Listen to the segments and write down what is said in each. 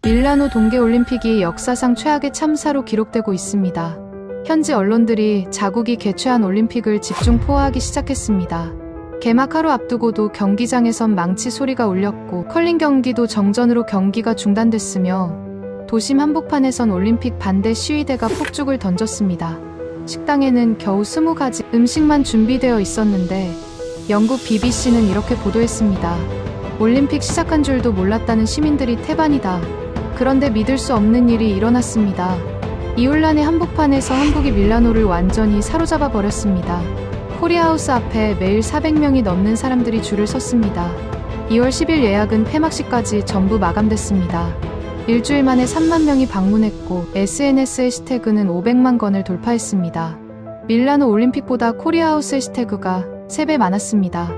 밀라노 동계올림픽이 역사상 최악의 참사로 기록되고 있습니다. 현지 언론들이 자국이 개최한 올림픽을 집중 포화하기 시작했습니다. 개막 하루 앞두고도 경기장에선 망치 소리가 울렸고 컬링 경기도 정전으로 경기가 중단됐으며 도심 한복판에선 올림픽 반대 시위대가 폭죽을 던졌습니다. 식당에는 겨우 20가지 음식만 준비되어 있었는데 영국 BBC는 이렇게 보도했습니다. 올림픽 시작한 줄도 몰랐다는 시민들이 태반이다. 그런데 믿을 수 없는 일이 일어났습니다. 이올란의 한복판에서 한국이 밀라노를 완전히 사로잡아 버렸습니다. 코리아하우스 앞에 매일 400명이 넘는 사람들이 줄을 섰습니다. 2월 10일 예약은 폐막식까지 전부 마감됐습니다. 일주일 만에 3만 명이 방문했고 SNS 해시태그는 500만 건을 돌파했습니다. 밀라노 올림픽보다 코리아하우스 해시태그가 3배 많았습니다.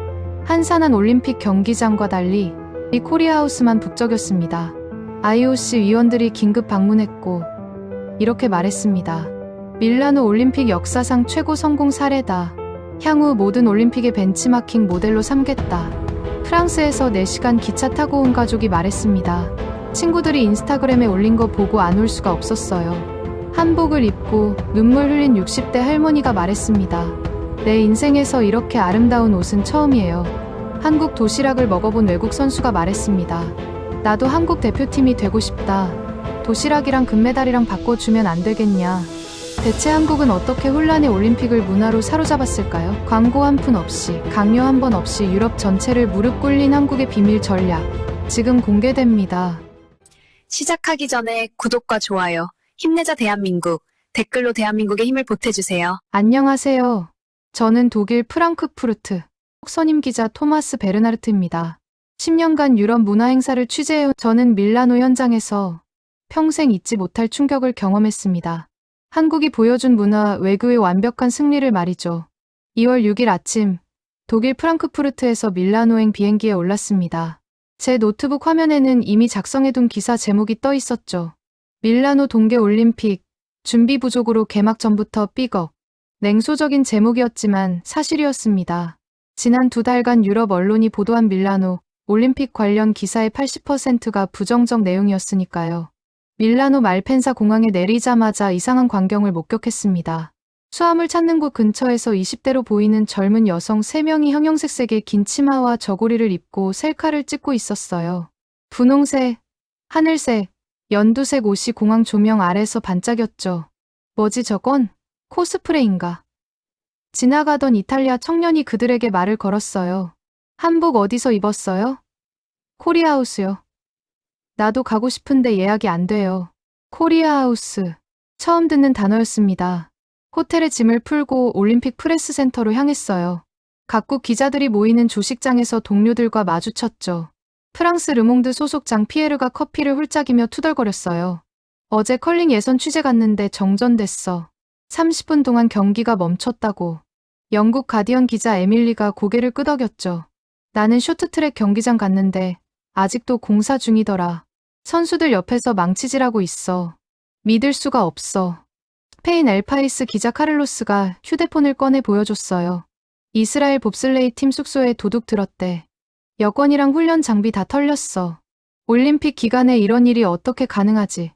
한산한 올림픽 경기장과 달리 이 코리아하우스만 북적였습니다. IOC 위원들이 긴급 방문했고 이렇게 말했습니다. 밀라노 올림픽 역사상 최고 성공 사례다. 향후 모든 올림픽의 벤치마킹 모델로 삼겠다. 프랑스에서 4시간 기차 타고 온 가족이 말했습니다. 친구들이 인스타그램에 올린 거 보고 안 올 수가 없었어요. 한복을 입고 눈물 흘린 60대 할머니가 말했습니다. 내 인생에서 이렇게 아름다운 옷은 처음이에요. 한국 도시락을 먹어본 외국 선수가 말했습니다. 나도 한국 대표팀이 되고 싶다. 도시락이랑 금메달이랑 바꿔주면 안 되겠냐. 대체 한국은 어떻게 혼란의 올림픽을 문화로 사로잡았을까요? 광고 한 푼 없이, 강요 한 번 없이 유럽 전체를 무릎 꿇린 한국의 비밀 전략. 지금 공개됩니다. 시작하기 전에 구독과 좋아요, 힘내자 대한민국, 댓글로 대한민국의 힘을 보태주세요. 안녕하세요. 저는 독일 프랑크푸르트 선임 기자 토마스 베르나르트입니다. 10년간 유럽 문화 행사를 취재해온 저는 밀라노 현장에서 평생 잊지 못할 충격을 경험했습니다. 한국이 보여준 문화 외교의 완벽한 승리를 말이죠. 2월 6일 아침 독일 프랑크푸르트에서 밀라노행 비행기에 올랐습니다. 제 노트북 화면에는 이미 작성해둔 기사 제목이 떠 있었죠. 밀라노 동계올림픽 준비 부족으로 개막 전부터 삐걱. 냉소적인 제목이었지만 사실이었습니다. 지난 2달간 유럽 언론이 보도한 밀라노 올림픽 관련 기사의 80%가 부정적 내용이었으니까요. 밀라노 말펜사 공항에 내리자마자 이상한 광경을 목격했습니다. 수암을 찾는 곳 근처에서 20대로 보이는 젊은 여성 3명이 형형색색의 긴 치마와 저고리를 입고 셀카를 찍고 있었어요. 분홍색, 하늘색, 연두색 옷이 공항 조명 아래서 반짝였죠. 뭐지 저건? 코스프레인가? 지나가던 이탈리아 청년이 그들에게 말을 걸었어요. 한복 어디서 입었어요? 코리아하우스요. 나도 가고 싶은데 예약이 안 돼요. 코리아하우스. 처음 듣는 단어였습니다. 호텔에 짐을 풀고 올림픽 프레스 센터로 향했어요. 각국 기자들이 모이는 조식장에서 동료들과 마주쳤죠. 프랑스 르몽드 소속 장 피에르가 커피를 훌짝이며 투덜거렸어요. 어제 컬링 예선 취재 갔는데 정전됐어. 30분 동안 경기가 멈췄다고. 영국 가디언 기자 에밀리가 고개를 끄덕였죠. 나는 쇼트트랙 경기장 갔는데 아직도 공사 중이더라. 선수들 옆에서 망치질하고 있어. 믿을 수가 없어. 스페인 엘파이스 기자 카를로스가 휴대폰을 꺼내 보여줬어요. 이스라엘 봅슬레이 팀 숙소에 도둑 들었대. 여권이랑 훈련 장비 다 털렸어. 올림픽 기간에 이런 일이 어떻게 가능하지?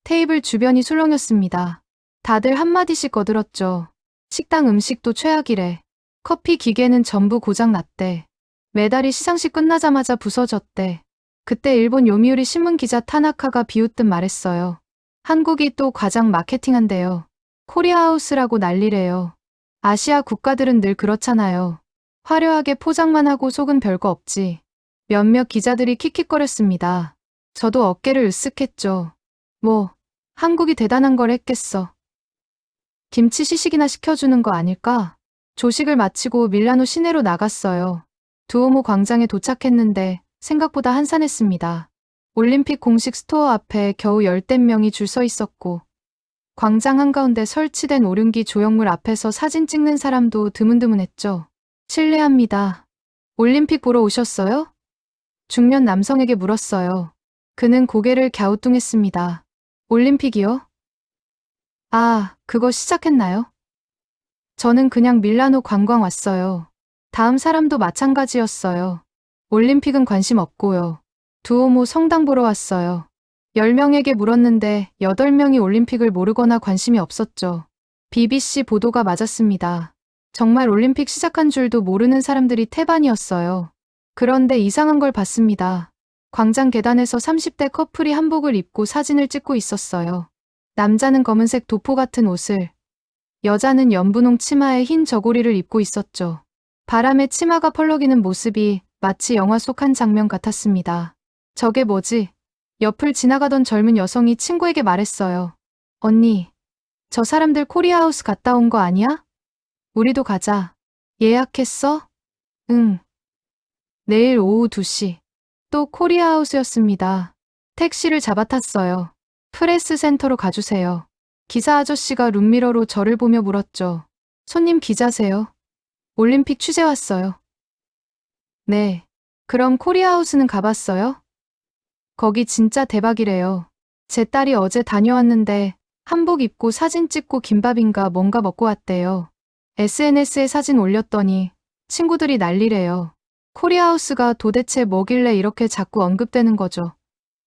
테이블 주변이 술렁였습니다. 다들 한마디씩 거들었죠. 식당 음식도 최악이래. 커피 기계는 전부 고장났대. 메달이 시상식 끝나자마자 부서졌대. 그때 일본 요미우리 신문 기자 타나카가 비웃듯 말했어요. 한국이 또 과장 마케팅한대요. 코리아하우스라고 난리래요. 아시아 국가들은 늘 그렇잖아요. 화려하게 포장만 하고 속은 별거 없지. 몇몇 기자들이 킥킥거렸습니다. 저도 어깨를 으쓱했죠. 뭐, 한국이 대단한 걸 했겠어. 김치 시식이나 시켜주는 거 아닐까? 조식을 마치고 밀라노 시내로 나갔어요. 두오모 광장에 도착했는데 생각보다 한산했습니다. 올림픽 공식 스토어 앞에 겨우 10대 명이 줄 서 있었고 광장 한가운데 설치된 오륜기 조형물 앞에서 사진 찍는 사람도 드문드문했죠. 실례합니다. 올림픽 보러 오셨어요? 중년 남성에게 물었어요. 그는 고개를 갸우뚱했습니다. 올림픽이요? 아, 그거 시작했나요? 저는 그냥 밀라노 관광 왔어요. 다음 사람도 마찬가지였어요. 올림픽은 관심 없고요. 두오모 성당 보러 왔어요. 10명에게 물었는데 8명이 올림픽을 모르거나 관심이 없었죠. BBC 보도가 맞았습니다. 정말 올림픽 시작한 줄도 모르는 사람들이 태반이었어요. 그런데 이상한 걸 봤습니다. 광장 계단에서 30대 커플이 한복을 입고 사진을 찍고 있었어요. 남자는 검은색 도포 같은 옷을, 여자는 연분홍 치마에 흰 저고리를 입고 있었죠. 바람에 치마가 펄럭이는 모습이 마치 영화 속 한 장면 같았습니다. 저게 뭐지? 옆을 지나가던 젊은 여성이 친구에게 말했어요. 언니, 저 사람들 코리아하우스 갔다 온 거 아니야? 우리도 가자. 예약했어? 응. 내일 오후 2시. 또 코리아하우스였습니다. 택시를 잡아탔어요. 프레스 센터로 가주세요. 기사 아저씨가 룸미러로 저를 보며 물었죠. 손님 기자세요? 올림픽 취재 왔어요. 네. 그럼 코리아하우스는 가봤어요? 거기 진짜 대박이래요. 제 딸이 어제 다녀왔는데 한복 입고 사진 찍고 김밥인가 뭔가 먹고 왔대요. SNS에 사진 올렸더니 친구들이 난리래요. 코리아하우스가 도대체 뭐길래 이렇게 자꾸 언급되는 거죠.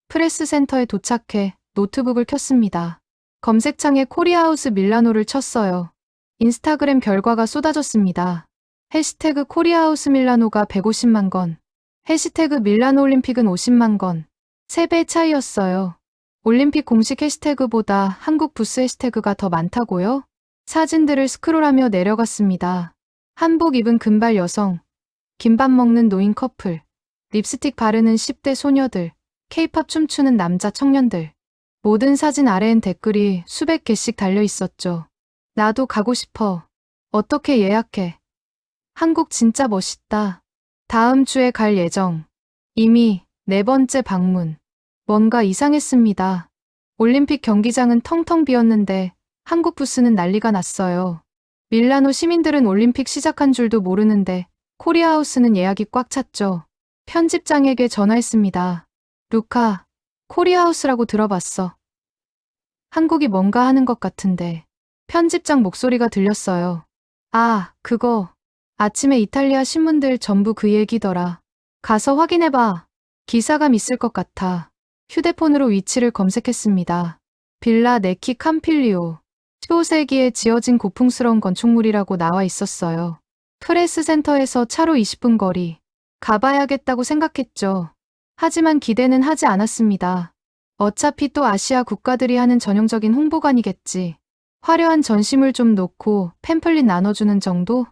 프레스 센터에 도착해 노트북을 켰습니다. 검색창에 코리아하우스 밀라노를 쳤어요. 인스타그램 결과가 쏟아졌습니다. 해시태그 코리아하우스 밀라노가 150만 건, 해시태그 밀라노 올림픽은 50만 건, 3배 차이였어요. 올림픽 공식 해시태그보다 한국 부스 해시태그가 더 많다고요? 사진들을 스크롤하며 내려갔습니다. 한복 입은 금발 여성, 김밥 먹는 노인 커플, 립스틱 바르는 10대 소녀들, 케이팝 춤추는 남자 청년들. 모든 사진 아래엔 댓글이 수백 개씩 달려 있었죠. 나도 가고 싶어. 어떻게 예약해? 한국 진짜 멋있다. 다음 주에 갈 예정. 이미 4번째 방문. 뭔가 이상했습니다. 올림픽 경기장은 텅텅 비었는데 한국 부스는 난리가 났어요. 밀라노 시민들은 올림픽 시작한 줄도 모르는데 코리아하우스는 예약이 꽉 찼죠. 편집장에게 전화했습니다. 루카, 코리아하우스라고 들어봤어. 한국이 뭔가 하는 것 같은데. 편집장 목소리가 들렸어요. 아, 그거. 아침에 이탈리아 신문들 전부 그 얘기더라. 가서 확인해봐. 기사감 있을 것 같아. 휴대폰으로 위치를 검색했습니다. 빌라 네키 캄필리오. 15세기에 지어진 고풍스러운 건축물이라고 나와 있었어요. 프레스 센터에서 차로 20분 거리. 가봐야겠다고 생각했죠. 하지만 기대는 하지 않았습니다. 어차피 또 아시아 국가들이 하는 전형적인 홍보관이겠지. 화려한 전시물 좀 놓고 팸플릿 나눠주는 정도?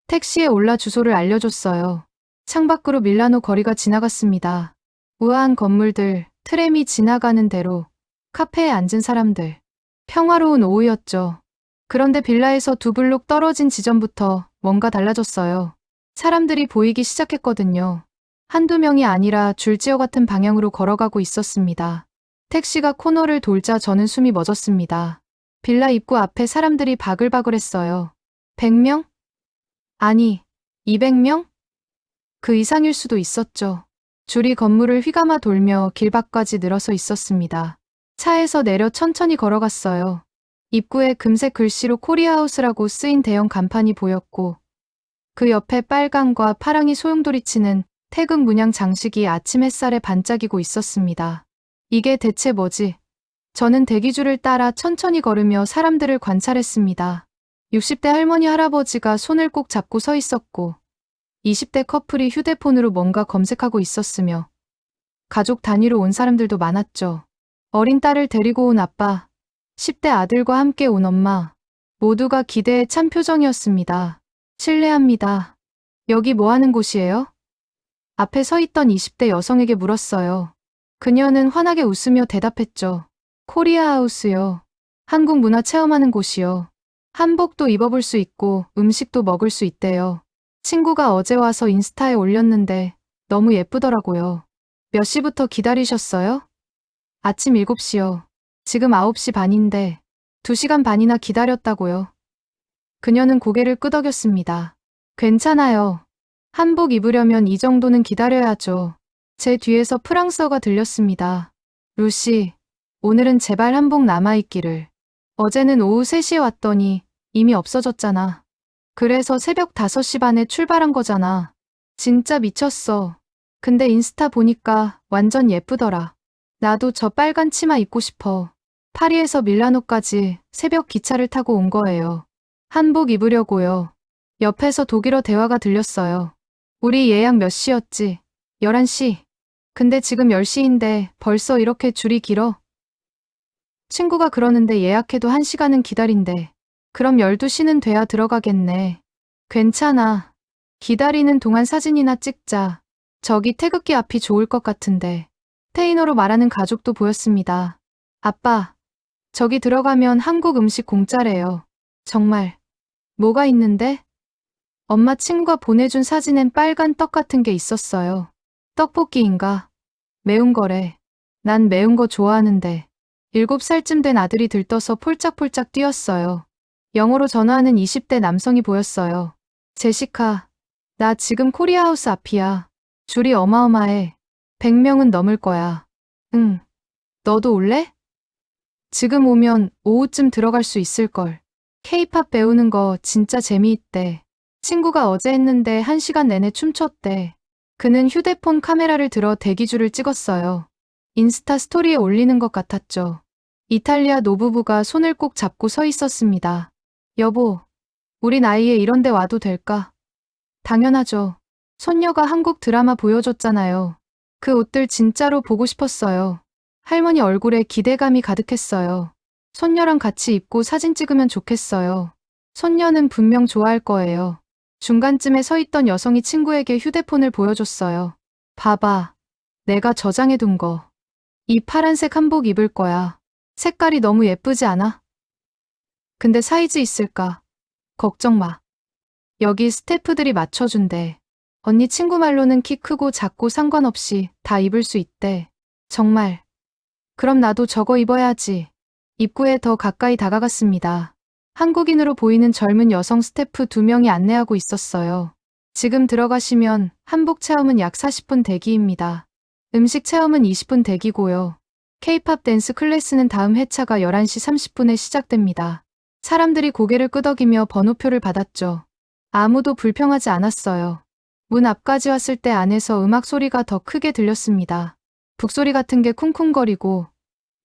택시에 올라 주소를 알려줬어요. 창밖으로 밀라노 거리가 지나갔습니다. 우아한 건물들, 트램이 지나가는 대로, 카페에 앉은 사람들. 평화로운 오후였죠. 그런데 빌라에서 2블록 떨어진 지점부터 뭔가 달라졌어요. 사람들이 보이기 시작했거든요. 한두 명이 아니라 줄지어 같은 방향으로 걸어가고 있었습니다. 택시가 코너를 돌자 저는 숨이 멎었습니다. 빌라 입구 앞에 사람들이 바글바글했어요. 100명? 아니, 200명? 그 이상일 수도 있었죠. 줄이 건물을 휘감아 돌며 길 밖까지 늘어서 있었습니다. 차에서 내려 천천히 걸어갔어요. 입구에 금색 글씨로 코리아하우스라고 쓰인 대형 간판이 보였고 그 옆에 빨강과 파랑이 소용돌이치는 태극 문양 장식이 아침 햇살에 반짝이고 있었습니다. 이게 대체 뭐지? 저는 대기줄을 따라 천천히 걸으며 사람들을 관찰했습니다. 60대 할머니 할아버지가 손을 꼭 잡고 서 있었고 20대 커플이 휴대폰으로 뭔가 검색하고 있었으며 가족 단위로 온 사람들도 많았죠. 어린 딸을 데리고 온 아빠, 10대 아들과 함께 온 엄마, 모두가 기대에 찬 표정이었습니다. 실례합니다. 여기 뭐 하는 곳이에요? 앞에 서 있던 20대 여성에게 물었어요. 그녀는 환하게 웃으며 대답했죠. 코리아하우스요. 한국 문화 체험하는 곳이요. 한복도 입어볼 수 있고 음식도 먹을 수 있대요. 친구가 어제 와서 인스타에 올렸는데 너무 예쁘더라고요. 몇 시부터 기다리셨어요? 아침 7시요. 지금 9시 반인데 2시간 반이나 기다렸다고요. 그녀는 고개를 끄덕였습니다. 괜찮아요. 한복 입으려면 이 정도는 기다려야죠. 제 뒤에서 프랑스어가 들렸습니다. 루시, 오늘은 제발 한복 남아있기를. 어제는 오후 3시에 왔더니 이미 없어졌잖아. 그래서 새벽 5시 반에 출발한 거잖아. 진짜 미쳤어. 근데 인스타 보니까 완전 예쁘더라. 나도 저 빨간 치마 입고 싶어. 파리에서 밀라노까지 새벽 기차를 타고 온 거예요. 한복 입으려고요. 옆에서 독일어 대화가 들렸어요. 우리 예약 몇 시였지? 11시. 근데 지금 10시인데 벌써 이렇게 줄이 길어? 친구가 그러는데 예약해도 1시간은 기다린대. 그럼 12시는 돼야 들어가겠네. 괜찮아. 기다리는 동안 사진이나 찍자. 저기 태극기 앞이 좋을 것 같은데. 스페인어로 말하는 가족도 보였습니다. 아빠, 저기 들어가면 한국 음식 공짜래요. 정말. 뭐가 있는데? 엄마 친구가 보내준 사진엔 빨간 떡 같은 게 있었어요. 떡볶이인가? 매운 거래. 난 매운 거 좋아하는데. 7살쯤 된 아들이 들떠서 폴짝폴짝 뛰었어요. 영어로 전화하는 20대 남성이 보였어요. 제시카, 나 지금 코리아하우스 앞이야. 줄이 어마어마해. 100명은 넘을 거야. 응. 너도 올래? 지금 오면 오후쯤 들어갈 수 있을걸. K-팝 배우는 거 진짜 재미있대. 친구가 어제 했는데 1시간 내내 춤췄대. 그는 휴대폰 카메라를 들어 대기줄을 찍었어요. 인스타 스토리에 올리는 것 같았죠. 이탈리아 노부부가 손을 꼭 잡고 서 있었습니다. 여보, 우리 나이에 이런 데 와도 될까? 당연하죠. 손녀가 한국 드라마 보여줬잖아요. 그 옷들 진짜로 보고 싶었어요. 할머니 얼굴에 기대감이 가득했어요. 손녀랑 같이 입고 사진 찍으면 좋겠어요. 손녀는 분명 좋아할 거예요. 중간쯤에 서 있던 여성이 친구에게 휴대폰을 보여줬어요. 봐봐. 내가 저장해둔 거. 이 파란색 한복 입을 거야. 색깔이 너무 예쁘지 않아? 근데 사이즈 있을까? 걱정 마. 여기 스태프들이 맞춰준대. 언니 친구 말로는 키 크고 작고 상관없이 다 입을 수 있대. 정말. 그럼 나도 저거 입어야지. 입구에 더 가까이 다가갔습니다. 한국인으로 보이는 젊은 여성 스태프 2명이 안내하고 있었어요. 지금 들어가시면 한복 체험은 약 40분 대기입니다. 음식 체험은 20분 대기고요. K-팝 댄스 클래스는 다음 회차가 11시 30분에 시작됩니다. 사람들이 고개를 끄덕이며 번호표를 받았죠. 아무도 불평하지 않았어요. 문 앞까지 왔을 때 안에서 음악 소리가 더 크게 들렸습니다. 북소리 같은 게 쿵쿵거리고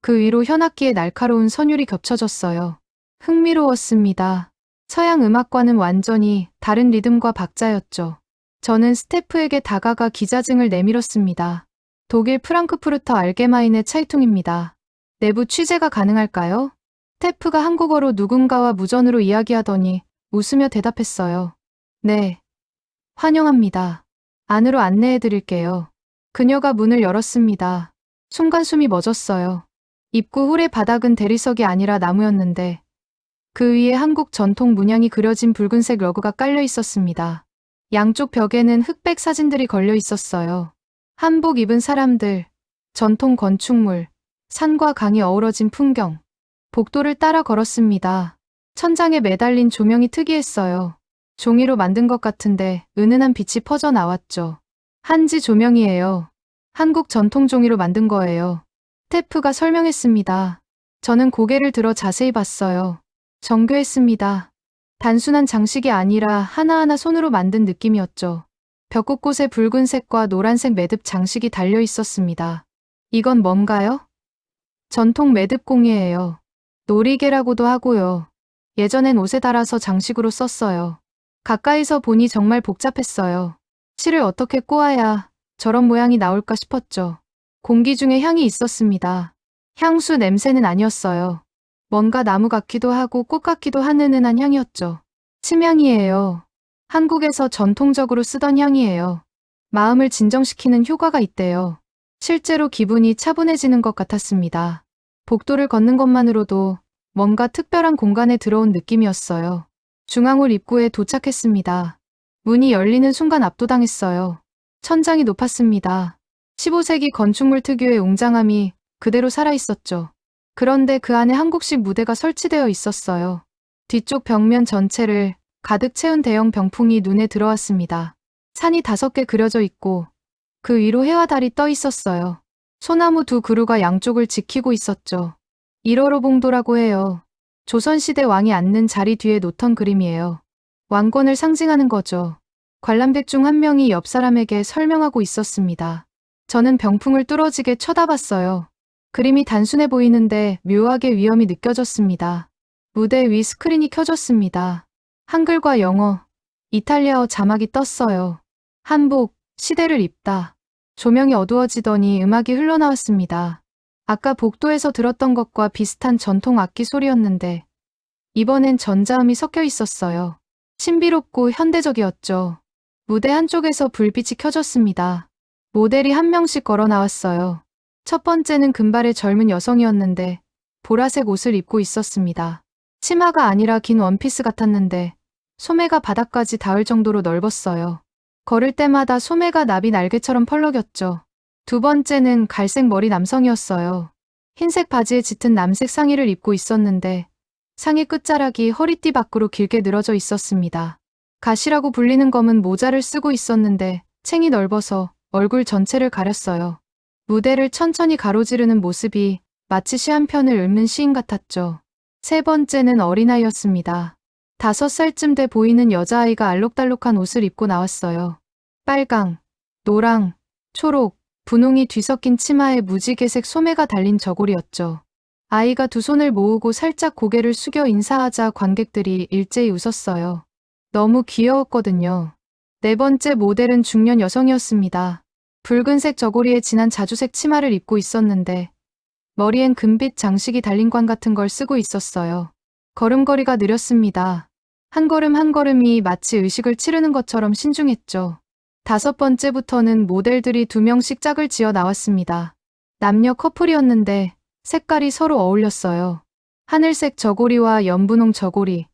그 위로 현악기의 날카로운 선율이 겹쳐졌어요. 흥미로웠습니다. 서양 음악과는 완전히 다른 리듬과 박자였죠. 저는 스태프에게 다가가 기자증을 내밀었습니다. 독일 프랑크푸르터 알게마인의 차이퉁입니다. 내부 취재가 가능할까요? 스태프가 한국어로 누군가와 무전으로 이야기하더니 웃으며 대답했어요. 네. 환영합니다. 안으로 안내해 드릴게요. 그녀가 문을 열었습니다. 순간 숨이 멎었어요. 입구 홀의 바닥은 대리석이 아니라 나무였는데 그 위에 한국 전통 문양이 그려진 붉은색 러그가 깔려 있었습니다. 양쪽 벽에는 흑백 사진들이 걸려 있었어요. 한복 입은 사람들, 전통 건축물, 산과 강이 어우러진 풍경. 복도를 따라 걸었습니다. 천장에 매달린 조명이 특이했어요. 종이로 만든 것 같은데 은은한 빛이 퍼져 나왔죠. 한지 조명이에요. 한국 전통 종이로 만든 거예요. 스태프가 설명했습니다. 저는 고개를 들어 자세히 봤어요. 정교했습니다. 단순한 장식이 아니라 하나하나 손으로 만든 느낌이었죠. 벽 곳곳에 붉은색과 노란색 매듭 장식이 달려 있었습니다. 이건 뭔가요? 전통 매듭공예예요. 놀이개라고도 하고요. 예전엔 옷에 달아서 장식으로 썼어요. 가까이서 보니 정말 복잡했어요. 실을 어떻게 꼬아야 저런 모양이 나올까 싶었죠. 공기 중에 향이 있었습니다. 향수 냄새는 아니었어요. 뭔가 나무 같기도 하고 꽃 같기도 한 은은한 향이었죠. 침향이에요. 한국에서 전통적으로 쓰던 향이에요. 마음을 진정시키는 효과가 있대요. 실제로 기분이 차분해지는 것 같았습니다. 복도를 걷는 것만으로도 뭔가 특별한 공간에 들어온 느낌이었어요. 중앙홀 입구에 도착했습니다. 문이 열리는 순간 압도당했어요. 천장이 높았습니다. 15세기 건축물 특유의 웅장함이 그대로 살아있었죠. 그런데 그 안에 한국식 무대가 설치되어 있었어요. 뒤쪽 벽면 전체를 가득 채운 대형 병풍이 눈에 들어왔습니다. 산이 5개 그려져 있고 그 위로 해와 달이 떠 있었어요. 소나무 2그루가 양쪽을 지키고 있었죠. 1호로 봉도라고 해요. 조선시대 왕이 앉는 자리 뒤에 놓던 그림이에요. 왕권을 상징하는 거죠. 관람객 중 한 명이 옆 사람에게 설명하고 있었습니다. 저는 병풍을 뚫어지게 쳐다봤어요. 그림이 단순해 보이는데 묘하게 위험이 느껴졌습니다. 무대 위 스크린이 켜졌습니다. 한글과 영어, 이탈리아어 자막이 떴어요. 한복, 시대를 입다. 조명이 어두워지더니 음악이 흘러나왔습니다. 아까 복도에서 들었던 것과 비슷한 전통 악기 소리였는데 이번엔 전자음이 섞여 있었어요. 신비롭고 현대적이었죠. 무대 한쪽에서 불빛이 켜졌습니다. 모델이 한 명씩 걸어 나왔어요. 첫 번째는 금발의 젊은 여성이었는데 보라색 옷을 입고 있었습니다. 치마가 아니라 긴 원피스 같았는데 소매가 바닥까지 닿을 정도로 넓었어요. 걸을 때마다 소매가 나비 날개처럼 펄럭였죠. 두 번째는 갈색 머리 남성이었어요. 흰색 바지에 짙은 남색 상의를 입고 있었는데 상의 끝자락이 허리띠 밖으로 길게 늘어져 있었습니다. 가시라고 불리는 검은 모자를 쓰고 있었는데 챙이 넓어서 얼굴 전체를 가렸어요. 무대를 천천히 가로지르는 모습이 마치 시 한 편을 읊는 시인 같았죠. 세 번째는 어린아이였습니다. 5살쯤 돼 보이는 여자아이가 알록달록한 옷을 입고 나왔어요. 빨강, 노랑, 초록, 분홍이 뒤섞인 치마에 무지개색 소매가 달린 저고리였죠. 아이가 두 손을 모으고 살짝 고개를 숙여 인사하자 관객들이 일제히 웃었어요. 너무 귀여웠거든요. 네 번째 모델은 중년 여성이었습니다. 붉은색 저고리에 진한 자주색 치마를 입고 있었는데 머리엔 금빛 장식이 달린 관 같은 걸 쓰고 있었어요. 걸음걸이가 느렸습니다. 한 걸음 한 걸음이 마치 의식을 치르는 것처럼 신중했죠. 5번째부터는 모델들이 2명씩 짝을 지어 나왔습니다. 남녀 커플이었는데 색깔이 서로 어울렸어요. 하늘색 저고리와 연분홍 저고리,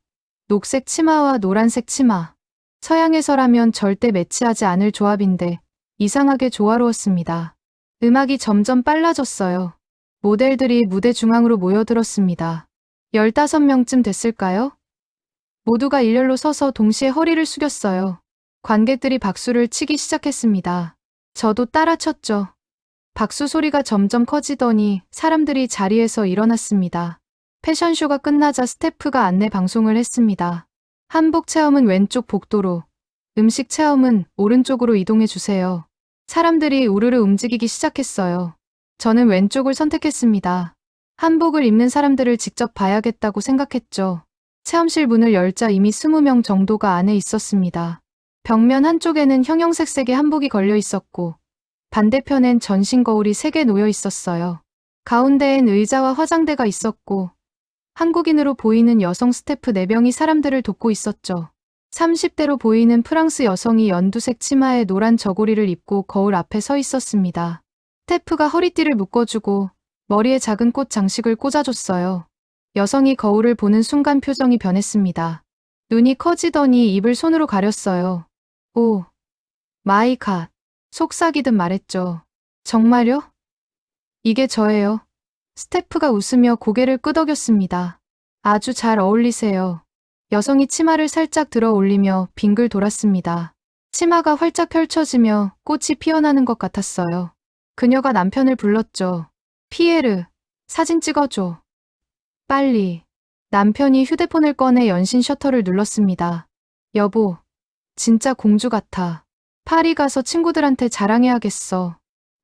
녹색 치마와 노란색 치마. 서양에서라면 절대 매치하지 않을 조합인데 이상하게 조화로웠습니다. 음악이 점점 빨라졌어요. 모델들이 무대 중앙으로 모여들었습니다. 15명쯤 됐을까요? 모두가 일렬로 서서 동시에 허리를 숙였어요. 관객들이 박수를 치기 시작했습니다. 저도 따라 쳤죠. 박수 소리가 점점 커지더니 사람들이 자리에서 일어났습니다. 패션쇼가 끝나자 스태프가 안내 방송을 했습니다. 한복 체험은 왼쪽 복도로, 음식 체험은 오른쪽으로 이동해 주세요. 사람들이 우르르 움직이기 시작했어요. 저는 왼쪽을 선택했습니다. 한복을 입는 사람들을 직접 봐야겠다고 생각했죠. 체험실 문을 열자 이미 20명 정도가 안에 있었습니다. 벽면 한쪽에는 형형색색의 한복이 걸려 있었고 반대편엔 전신 거울이 3개 놓여 있었어요. 가운데엔 의자와 화장대가 있었고 한국인으로 보이는 여성 스태프 4명이 사람들을 돕고 있었죠. 30대로 보이는 프랑스 여성이 연두색 치마에 노란 저고리를 입고 거울 앞에 서 있었습니다. 스태프가 허리띠를 묶어주고 머리에 작은 꽃 장식을 꽂아줬어요. 여성이 거울을 보는 순간 표정이 변했습니다. 눈이 커지더니 입을 손으로 가렸어요. 오, 마이 갓. 속삭이듯 말했죠. 정말요? 이게 저예요. 스태프가 웃으며 고개를 끄덕였습니다. 아주 잘 어울리세요. 여성이 치마를 살짝 들어 올리며 빙글 돌았습니다. 치마가 활짝 펼쳐지며 꽃이 피어나는 것 같았어요. 그녀가 남편을 불렀죠. 피에르, 사진 찍어줘. 빨리. 남편이 휴대폰을 꺼내 연신 셔터를 눌렀습니다. 여보, 진짜 공주 같아. 파리 가서 친구들한테 자랑해야겠어.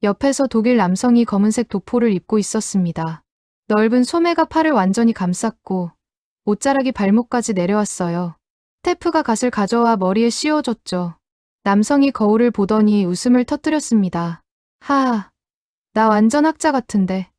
옆에서 독일 남성이 검은색 도포를 입고 있었습니다. 넓은 소매가 팔을 완전히 감쌌고 옷자락이 발목까지 내려왔어요. 스태프가 갓을 가져와 머리에 씌워줬죠. 남성이 거울을 보더니 웃음을 터뜨렸습니다. 하하, 나 완전 학자 같은데.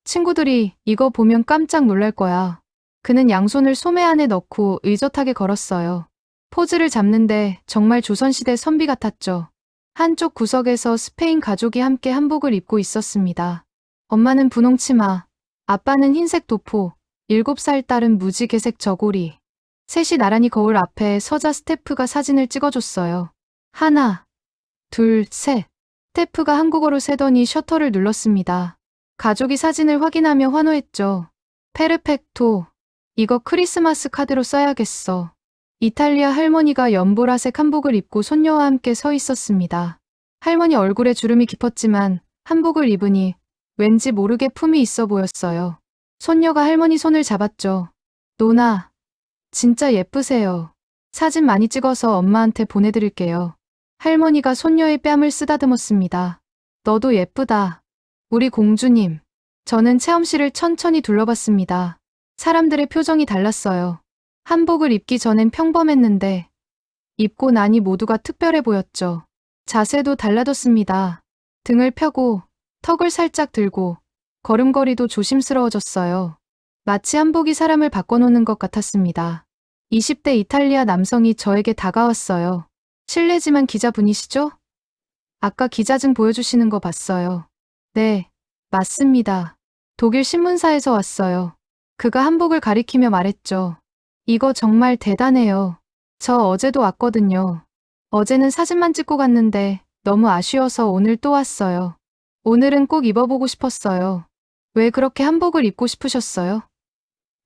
친구들이 이거 보면 깜짝 놀랄 거야. 그는 양손을 소매 안에 넣고 의젓하게 걸었어요. 포즈를 잡는데 정말 조선시대 선비 같았죠. 한쪽 구석에서 스페인 가족이 함께 한복을 입고 있었습니다. 엄마는 분홍 치마, 아빠는 흰색 도포, 7살 딸은 무지개색 저고리. 셋이 나란히 거울 앞에 서자 스태프가 사진을 찍어줬어요. 하나, 둘, 셋. 스태프가 한국어로 세더니 셔터를 눌렀습니다. 가족이 사진을 확인하며 환호했죠. 페르펙토. 이거 크리스마스 카드로 써야겠어. 이탈리아 할머니가 연보라색 한복을 입고 손녀와 함께 서 있었습니다. 할머니 얼굴에 주름이 깊었지만 한복을 입으니 왠지 모르게 품이 있어 보였어요. 손녀가 할머니 손을 잡았죠. 노나, 진짜 예쁘세요. 사진 많이 찍어서 엄마한테 보내드릴게요. 할머니가 손녀의 뺨을 쓰다듬었습니다. 너도 예쁘다. 우리 공주님. 저는 체험실을 천천히 둘러봤습니다. 사람들의 표정이 달랐어요. 한복을 입기 전엔 평범했는데 입고 나니 모두가 특별해 보였죠. 자세도 달라졌습니다. 등을 펴고 턱을 살짝 들고 걸음걸이도 조심스러워졌어요. 마치 한복이 사람을 바꿔놓는 것 같았습니다. 20대 이탈리아 남성이 저에게 다가왔어요. 실례지만 기자분이시죠? 아까 기자증 보여주시는 거 봤어요. 네, 맞습니다. 독일 신문사에서 왔어요. 그가 한복을 가리키며 말했죠. 이거 정말 대단해요. 저 어제도 왔거든요. 어제는 사진만 찍고 갔는데 너무 아쉬워서 오늘 또 왔어요. 오늘은 꼭 입어보고 싶었어요. 왜 그렇게 한복을 입고 싶으셨어요?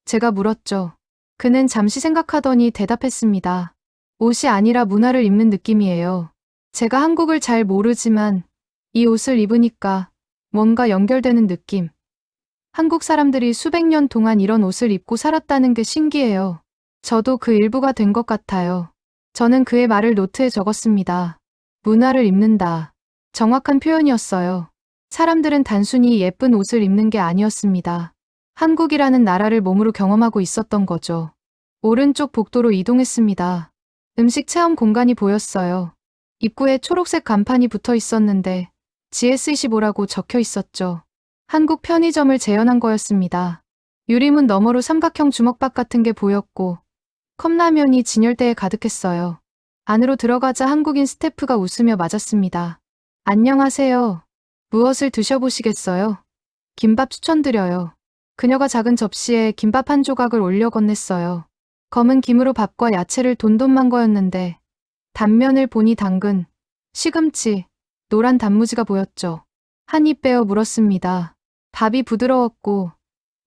제가 물었죠. 그는 잠시 생각하더니 대답했습니다. 옷이 아니라 문화를 입는 느낌이에요. 제가 한국을 잘 모르지만 이 옷을 입으니까 뭔가 연결되는 느낌. 한국 사람들이 수백 년 동안 이런 옷을 입고 살았다는 게 신기해요. 저도 그 일부가 된 것 같아요. 저는 그의 말을 노트에 적었습니다. 문화를 입는다. 정확한 표현이었어요. 사람들은 단순히 예쁜 옷을 입는 게 아니었습니다. 한국이라는 나라를 몸으로 경험하고 있었던 거죠. 오른쪽 복도로 이동했습니다. 음식 체험 공간이 보였어요. 입구에 초록색 간판이 붙어 있었는데 GS25라고 적혀 있었죠. 한국 편의점을 재현한 거였습니다. 유리문 너머로 삼각형 주먹밥 같은 게 보였고 컵라면이 진열대에 가득했어요. 안으로 들어가자 한국인 스태프가 웃으며 맞았습니다. 안녕하세요. 무엇을 드셔보시겠어요? 김밥 추천드려요. 그녀가 작은 접시에 김밥 한 조각을 올려 건넸어요. 검은 김으로 밥과 야채를 돈돈만 거였는데 단면을 보니 당근, 시금치, 노란 단무지가 보였죠. 한 입 베어 물었습니다. 밥이 부드러웠고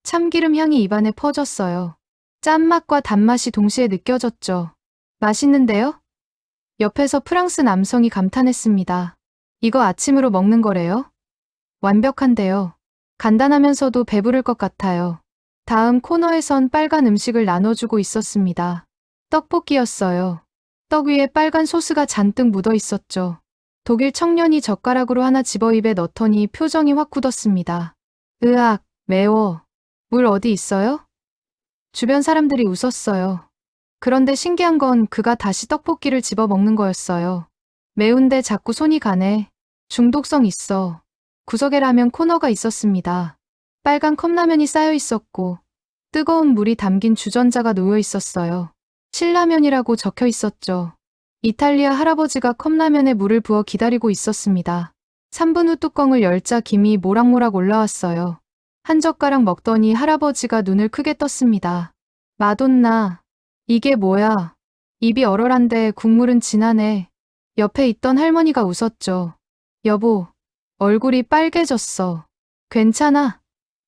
참기름 향이 입안에 퍼졌어요. 짠맛과 단맛이 동시에 느껴졌죠. 맛있는데요? 옆에서 프랑스 남성이 감탄했습니다. 이거 아침으로 먹는 거래요? 완벽한데요. 간단하면서도 배부를 것 같아요. 다음 코너에선 빨간 음식을 나눠주고 있었습니다. 떡볶이였어요. 떡 위에 빨간 소스가 잔뜩 묻어 있었죠. 독일 청년이 젓가락으로 하나 집어 입에 넣더니 표정이 확 굳었습니다. 으악, 매워. 물 어디 있어요? 주변 사람들이 웃었어요. 그런데 신기한 건 그가 다시 떡볶이를 집어 먹는 거였어요. 매운데 자꾸 손이 가네. 중독성 있어. 구석에 라면 코너가 있었습니다. 빨간 컵라면이 쌓여 있었고 뜨거운 물이 담긴 주전자가 놓여 있었어요. 신라면이라고 적혀 있었죠. 이탈리아 할아버지가 컵라면에 물을 부어 기다리고 있었습니다. 3분 후 뚜껑을 열자 김이 모락모락 올라왔어요. 한 젓가락 먹더니 할아버지가 눈을 크게 떴습니다. 마돈나, 이게 뭐야? 입이 얼얼한데 국물은 진하네. 옆에 있던 할머니가 웃었죠. 여보, 얼굴이 빨개졌어. 괜찮아?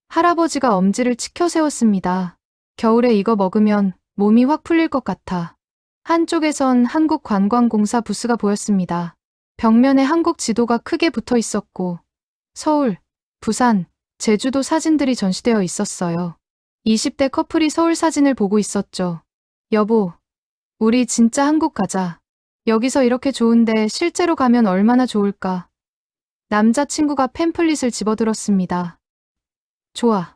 할아버지가 엄지를 치켜 세웠습니다. 겨울에 이거 먹으면 몸이 확 풀릴 것 같아. 한쪽에선 한국관광공사 부스가 보였습니다. 벽면에 한국 지도가 크게 붙어 있었고 서울, 부산, 제주도 사진들이 전시되어 있었어요. 20대 커플이 서울 사진을 보고 있었죠. 여보, 우리 진짜 한국 가자. 여기서 이렇게 좋은데 실제로 가면 얼마나 좋을까? 남자친구가 팸플릿을 집어들었습니다. 좋아.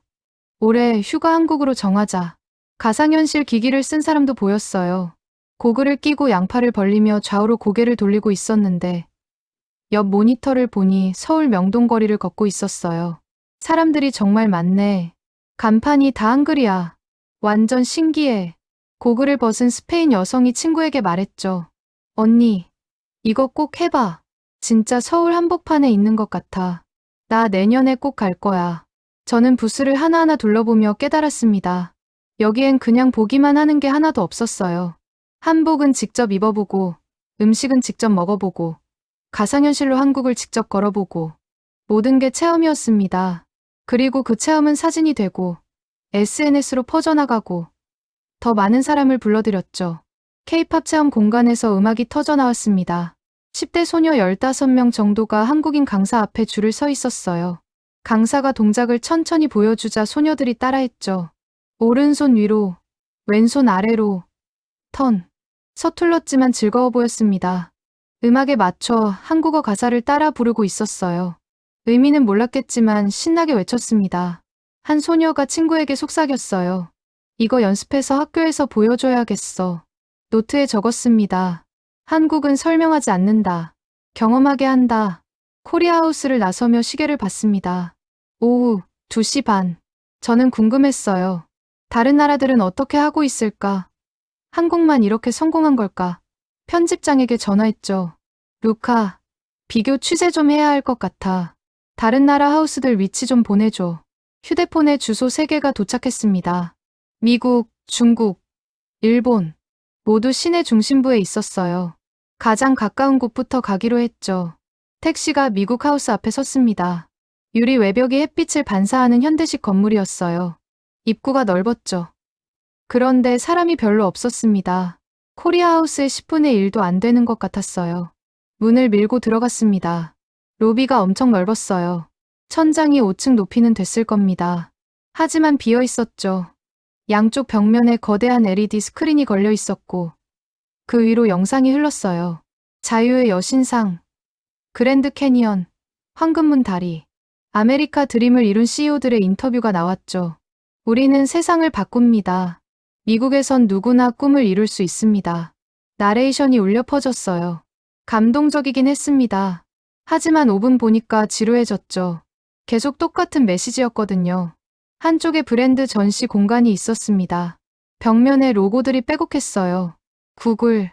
올해 휴가 한국으로 정하자. 가상현실 기기를 쓴 사람도 보였어요. 고글을 끼고 양팔을 벌리며 좌우로 고개를 돌리고 있었는데 옆 모니터를 보니 서울 명동거리를 걷고 있었어요. 사람들이 정말 많네. 간판이 다 한글이야. 완전 신기해. 고글을 벗은 스페인 여성이 친구에게 말했죠. 언니, 이거 꼭 해봐. 진짜 서울 한복판에 있는 것 같아. 나 내년에 꼭 갈 거야. 저는 부스를 하나하나 둘러보며 깨달았습니다. 여기엔 그냥 보기만 하는 게 하나도 없었어요. 한복은 직접 입어보고, 음식은 직접 먹어보고, 가상현실로 한국을 직접 걸어보고, 모든 게 체험이었습니다. 그리고 그 체험은 사진이 되고, SNS로 퍼져나가고, 더 많은 사람을 불러들였죠. K-팝 체험 공간에서 음악이 터져나왔습니다. 10대 소녀 15명 정도가 한국인 강사 앞에 줄을 서 있었어요. 강사가 동작을 천천히 보여주자 소녀들이 따라했죠. 오른손 위로, 왼손 아래로, 턴. 서툴렀지만 즐거워 보였습니다. 음악에 맞춰 한국어 가사를 따라 부르고 있었어요. 의미는 몰랐겠지만 신나게 외쳤습니다. 한 소녀가 친구에게 속삭였어요. 이거 연습해서 학교에서 보여줘야겠어. 노트에 적었습니다. 한국은 설명하지 않는다. 경험하게 한다. 코리아하우스를 나서며 시계를 봤습니다. 오후 2시 반. 저는 궁금했어요. 다른 나라들은 어떻게 하고 있을까? 한국만 이렇게 성공한 걸까? 편집장에게 전화했죠. 루카, 비교 취재 좀 해야 할 것 같아. 다른 나라 하우스들 위치 좀 보내줘. 휴대폰에 주소 3개가 도착했습니다. 미국, 중국, 일본, 모두 시내 중심부에 있었어요. 가장 가까운 곳부터 가기로 했죠. 택시가 미국 하우스 앞에 섰습니다. 유리 외벽이 햇빛을 반사하는 현대식 건물이었어요. 입구가 넓었죠. 그런데 사람이 별로 없었습니다. 코리아 하우스의 10분의 1도 안 되는 것 같았어요. 문을 밀고 들어갔습니다. 로비가 엄청 넓었어요. 천장이 5층 높이는 됐을 겁니다. 하지만 비어 있었죠. 양쪽 벽면에 거대한 LED 스크린이 걸려 있었고 그 위로 영상이 흘렀어요. 자유의 여신상, 그랜드 캐니언, 황금문 다리, 아메리카 드림을 이룬 CEO들의 인터뷰가 나왔죠. 우리는 세상을 바꿉니다. 미국에선 누구나 꿈을 이룰 수 있습니다. 나레이션이 울려 퍼졌어요. 감동적이긴 했습니다. 하지만 5분 보니까 지루해졌죠. 계속 똑같은 메시지였거든요. 한쪽에 브랜드 전시 공간이 있었습니다. 벽면에 로고들이 빼곡했어요. 구글,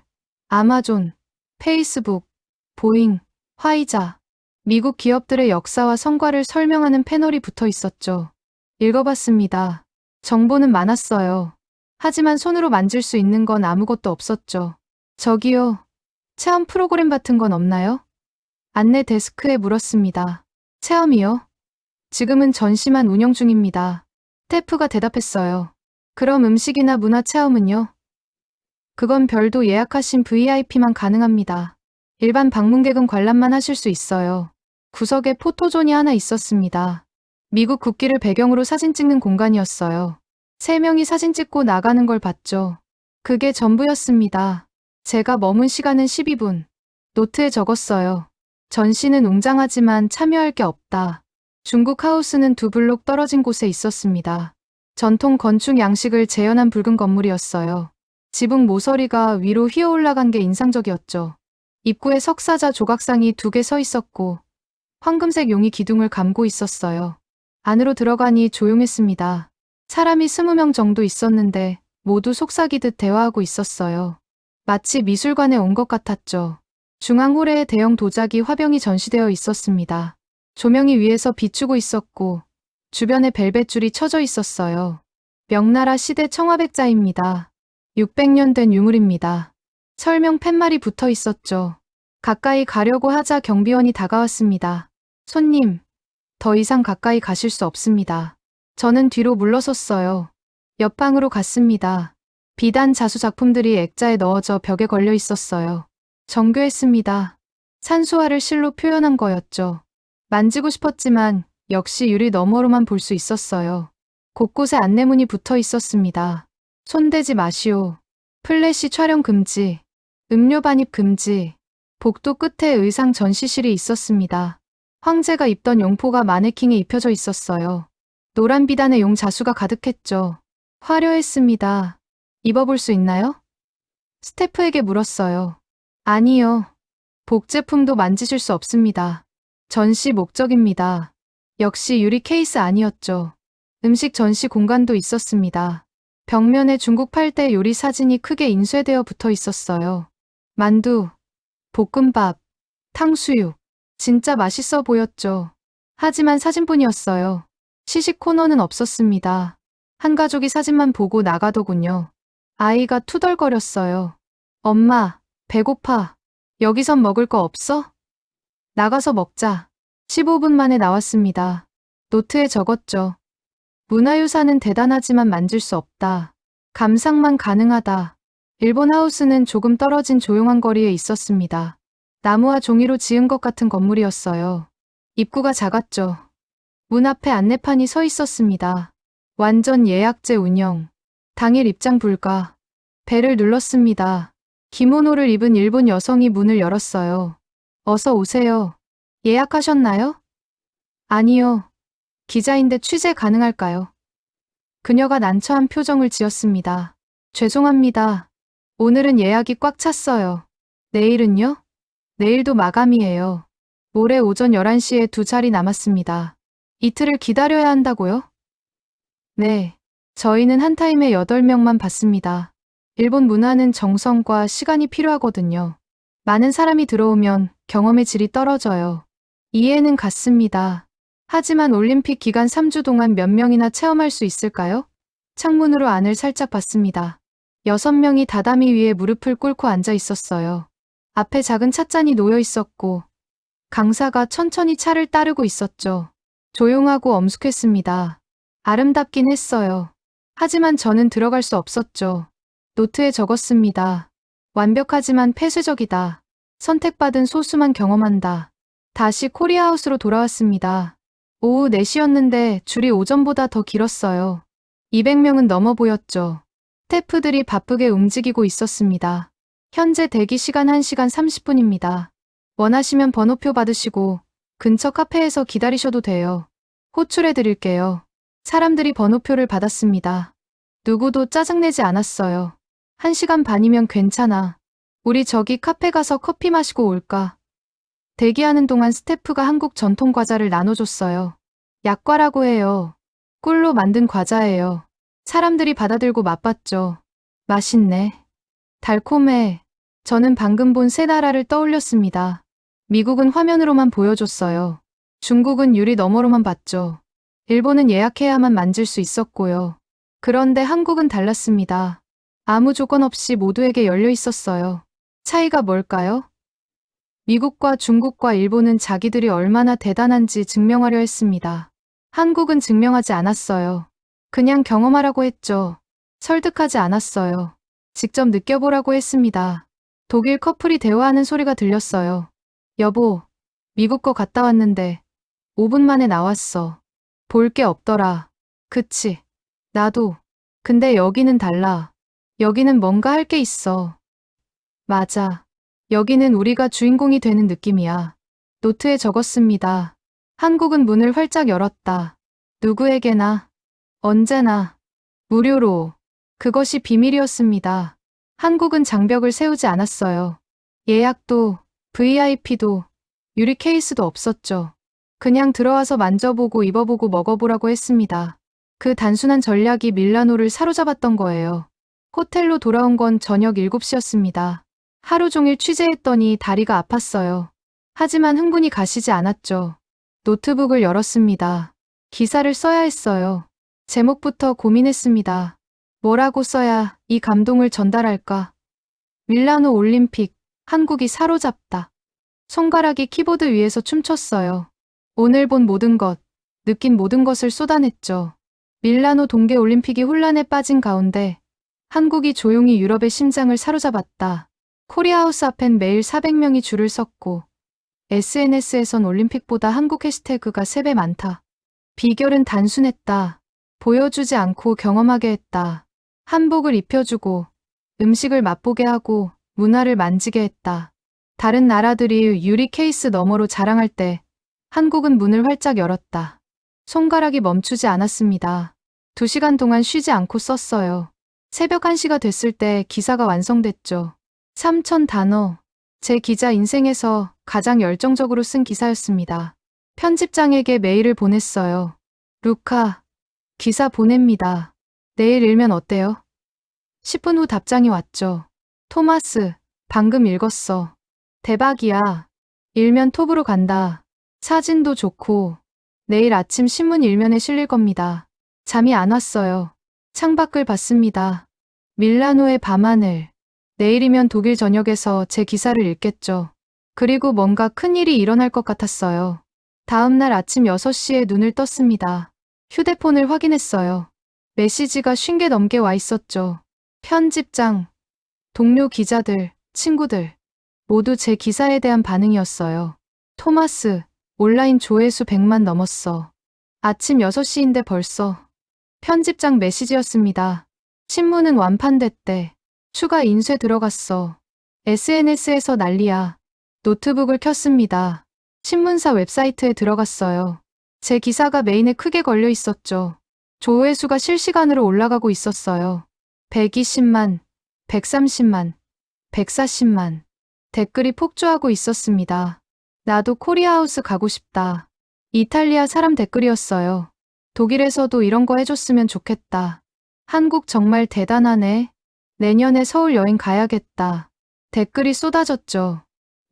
아마존, 페이스북, 보잉, 화이자, 미국 기업들의 역사와 성과를 설명하는 패널이 붙어 있었죠. 읽어봤습니다. 정보는 많았어요. 하지만 손으로 만질 수 있는 건 아무것도 없었죠. 저기요, 체험 프로그램 같은 건 없나요? 안내 데스크에 물었습니다. 체험이요? 지금은 전시만 운영 중입니다. 스태프가 대답했어요. 그럼 음식이나 문화 체험은요? 그건 별도 예약하신 VIP만 가능합니다. 일반 방문객은 관람만 하실 수 있어요. 구석에 포토존이 하나 있었습니다. 미국 국기를 배경으로 사진 찍는 공간이었어요. 3명이 사진 찍고 나가는 걸 봤죠. 그게 전부였습니다. 제가 머문 시간은 12분. 노트에 적었어요. 전시는 웅장하지만 참여할 게 없다. 중국 하우스는 2블록 떨어진 곳에 있었습니다. 전통 건축 양식을 재현한 붉은 건물이었어요. 지붕 모서리가 위로 휘어 올라간 게 인상적이었죠. 입구에 석사자 조각상이 2개 서 있었고 황금색 용이 기둥을 감고 있었어요. 안으로 들어가니 조용했습니다. 사람이 20명 정도 있었는데 모두 속삭이듯 대화하고 있었어요. 마치 미술관에 온 것 같았죠. 중앙 홀에 대형 도자기 화병이 전시되어 있었습니다. 조명이 위에서 비추고 있었고 주변에 벨벳줄이 쳐져 있었어요. 명나라 시대 청화백자입니다. 600년 된 유물입니다. 설명 팻말이 붙어 있었죠. 가까이 가려고 하자 경비원이 다가왔습니다. 손님, 더 이상 가까이 가실 수 없습니다. 저는 뒤로 물러섰어요. 옆방으로 갔습니다. 비단 자수 작품들이 액자에 넣어져 벽에 걸려 있었어요. 정교했습니다. 산수화를 실로 표현한 거였죠. 만지고 싶었지만 역시 유리 너머로만 볼 수 있었어요. 곳곳에 안내문이 붙어 있었습니다. 손대지 마시오. 플래시 촬영 금지. 음료 반입 금지. 복도 끝에 의상 전시실이 있었습니다. 황제가 입던 용포가 마네킹에 입혀져 있었어요. 노란 비단의 용 자수가 가득했죠. 화려했습니다. 입어볼 수 있나요? 스태프에게 물었어요. 아니요. 복 제품도 만지실 수 없습니다. 전시 목적입니다. 역시 유리 케이스 아니었죠. 음식 전시 공간도 있었습니다. 벽면에 중국 8대 요리 사진이 크게 인쇄되어 붙어 있었어요. 만두, 볶음밥, 탕수육. 진짜 맛있어 보였죠. 하지만 사진뿐이었어요. 시식 코너는 없었습니다. 한 가족이 사진만 보고 나가더군요. 아이가 투덜거렸어요. 엄마, 배고파. 여기선 먹을 거 없어? 나가서 먹자. 15분 만에 나왔습니다. 노트에 적었죠. 문화유산은 대단하지만 만질 수 없다. 감상만 가능하다. 일본 하우스는 조금 떨어진 조용한 거리에 있었습니다. 나무와 종이로 지은 것 같은 건물이었어요. 입구가 작았죠. 문 앞에 안내판이 서 있었습니다. 완전 예약제 운영. 당일 입장 불가. 벨을 눌렀습니다. 기모노를 입은 일본 여성이 문을 열었어요. 어서 오세요. 예약하셨나요? 아니요. 기자인데 취재 가능할까요? 그녀가 난처한 표정을 지었습니다. 죄송합니다. 오늘은 예약이 꽉 찼어요. 내일은요? 내일도 마감이에요. 모레 오전 11시에 두 자리 남았습니다. 이틀을 기다려야 한다고요? 네. 저희는 한 타임에 8명만 받습니다. 일본 문화는 정성과 시간이 필요하거든요. 많은 사람이 들어오면 경험의 질이 떨어져요. 이해는 갔습니다. 하지만 올림픽 기간 3주 동안 몇 명이나 체험할 수 있을까요? 창문으로 안을 살짝 봤습니다. 6명이 다다미 위에 무릎을 꿇고 앉아 있었어요. 앞에 작은 찻잔이 놓여 있었고 강사가 천천히 차를 따르고 있었죠. 조용하고 엄숙했습니다. 아름답긴 했어요. 하지만 저는 들어갈 수 없었죠. 노트에 적었습니다. 완벽하지만 폐쇄적이다. 선택받은 소수만 경험한다. 다시 코리아하우스로 돌아왔습니다. 오후 4시였는데 줄이 오전보다 더 길었어요. 200명은 넘어 보였죠. 스태프들이 바쁘게 움직이고 있었습니다. 현재 대기 시간 1시간 30분입니다. 원하시면 번호표 받으시고 근처 카페에서 기다리셔도 돼요. 호출해 드릴게요. 사람들이 번호표를 받았습니다. 누구도 짜증내지 않았어요. 1시간 반이면 괜찮아. 우리 저기 카페 가서 커피 마시고 올까? 대기하는 동안 스태프가 한국 전통 과자를 나눠줬어요. 약과라고 해요. 꿀로 만든 과자예요. 사람들이 받아들고 맛봤죠. 맛있네. 달콤해. 저는 방금 본 세 나라를 떠올렸습니다. 미국은 화면으로만 보여줬어요. 중국은 유리 너머로만 봤죠. 일본은 예약해야만 만질 수 있었고요. 그런데 한국은 달랐습니다. 아무 조건 없이 모두에게 열려 있었어요. 차이가 뭘까요? 미국과 중국과 일본은 자기들이 얼마나 대단한지 증명하려 했습니다. 한국은 증명하지 않았어요. 그냥 경험하라고 했죠. 설득하지 않았어요. 직접 느껴보라고 했습니다. 독일 커플이 대화하는 소리가 들렸어요. 여보, 미국 거 갔다 왔는데 5분 만에 나왔어. 볼 게 없더라. 그치? 나도. 근데 여기는 달라. 여기는 뭔가 할 게 있어. 맞아. 여기는 우리가 주인공이 되는 느낌이야. 노트에 적었습니다. 한국은 문을 활짝 열었다. 누구에게나, 언제나, 무료로. 그것이 비밀이었습니다. 한국은 장벽을 세우지 않았어요. 예약도, VIP도, 유리 케이스도 없었죠. 그냥 들어와서 만져보고 입어보고 먹어보라고 했습니다. 그 단순한 전략이 밀라노를 사로잡았던 거예요. 호텔로 돌아온 건 저녁 7시였습니다. 하루 종일 취재했더니 다리가 아팠어요. 하지만 흥분이 가시지 않았죠. 노트북을 열었습니다. 기사를 써야 했어요. 제목부터 고민했습니다. 뭐라고 써야 이 감동을 전달할까? 밀라노 올림픽, 한국이 사로잡다. 손가락이 키보드 위에서 춤췄어요. 오늘 본 모든 것, 느낀 모든 것을 쏟아냈죠. 밀라노 동계올림픽이 혼란에 빠진 가운데 한국이 조용히 유럽의 심장을 사로잡았다. 코리아하우스 앞엔 매일 400명이 줄을 섰고 SNS에선 올림픽보다 한국 해시태그가 3배 많다. 비결은 단순했다. 보여주지 않고 경험하게 했다. 한복을 입혀주고 음식을 맛보게 하고 문화를 만지게 했다. 다른 나라들이 유리 케이스 너머로 자랑할 때 한국은 문을 활짝 열었다. 손가락이 멈추지 않았습니다. 2시간 동안 쉬지 않고 썼어요. 새벽 1시가 됐을 때 기사가 완성됐죠. 3,000단어. 제 기자 인생에서 가장 열정적으로 쓴 기사였습니다. 편집장에게 메일을 보냈어요. 루카, 기사 보냅니다. 내일 일면 어때요? 10분 후 답장이 왔죠. 토마스, 방금 읽었어. 대박이야. 일면 톱으로 간다. 사진도 좋고. 내일 아침 신문 일면에 실릴 겁니다. 잠이 안 왔어요. 창밖을 봤습니다. 밀라노의 밤하늘. 내일이면 독일 전역에서 제 기사를 읽겠죠. 그리고 뭔가 큰일이 일어날 것 같았어요. 다음 날 아침 6시에 눈을 떴습니다. 휴대폰을 확인했어요. 메시지가 50개 넘게 와 있었죠. 편집장, 동료 기자들, 친구들. 모두 제 기사에 대한 반응이었어요. 토마스, 온라인 조회수 100만 넘었어. 아침 6시인데 벌써. 편집장 메시지였습니다. 신문은 완판됐대. 추가 인쇄 들어갔어. SNS에서 난리야. 노트북을 켰습니다. 신문사 웹사이트에 들어갔어요. 제 기사가 메인에 크게 걸려 있었죠. 조회수가 실시간으로 올라가고 있었어요. 120만, 130만, 140만. 댓글이 폭주하고 있었습니다. 나도 코리아하우스 가고 싶다. 이탈리아 사람 댓글이었어요. 독일에서도 이런 거 해줬으면 좋겠다. 한국 정말 대단하네. 내년에 서울 여행 가야겠다. 댓글이 쏟아졌죠.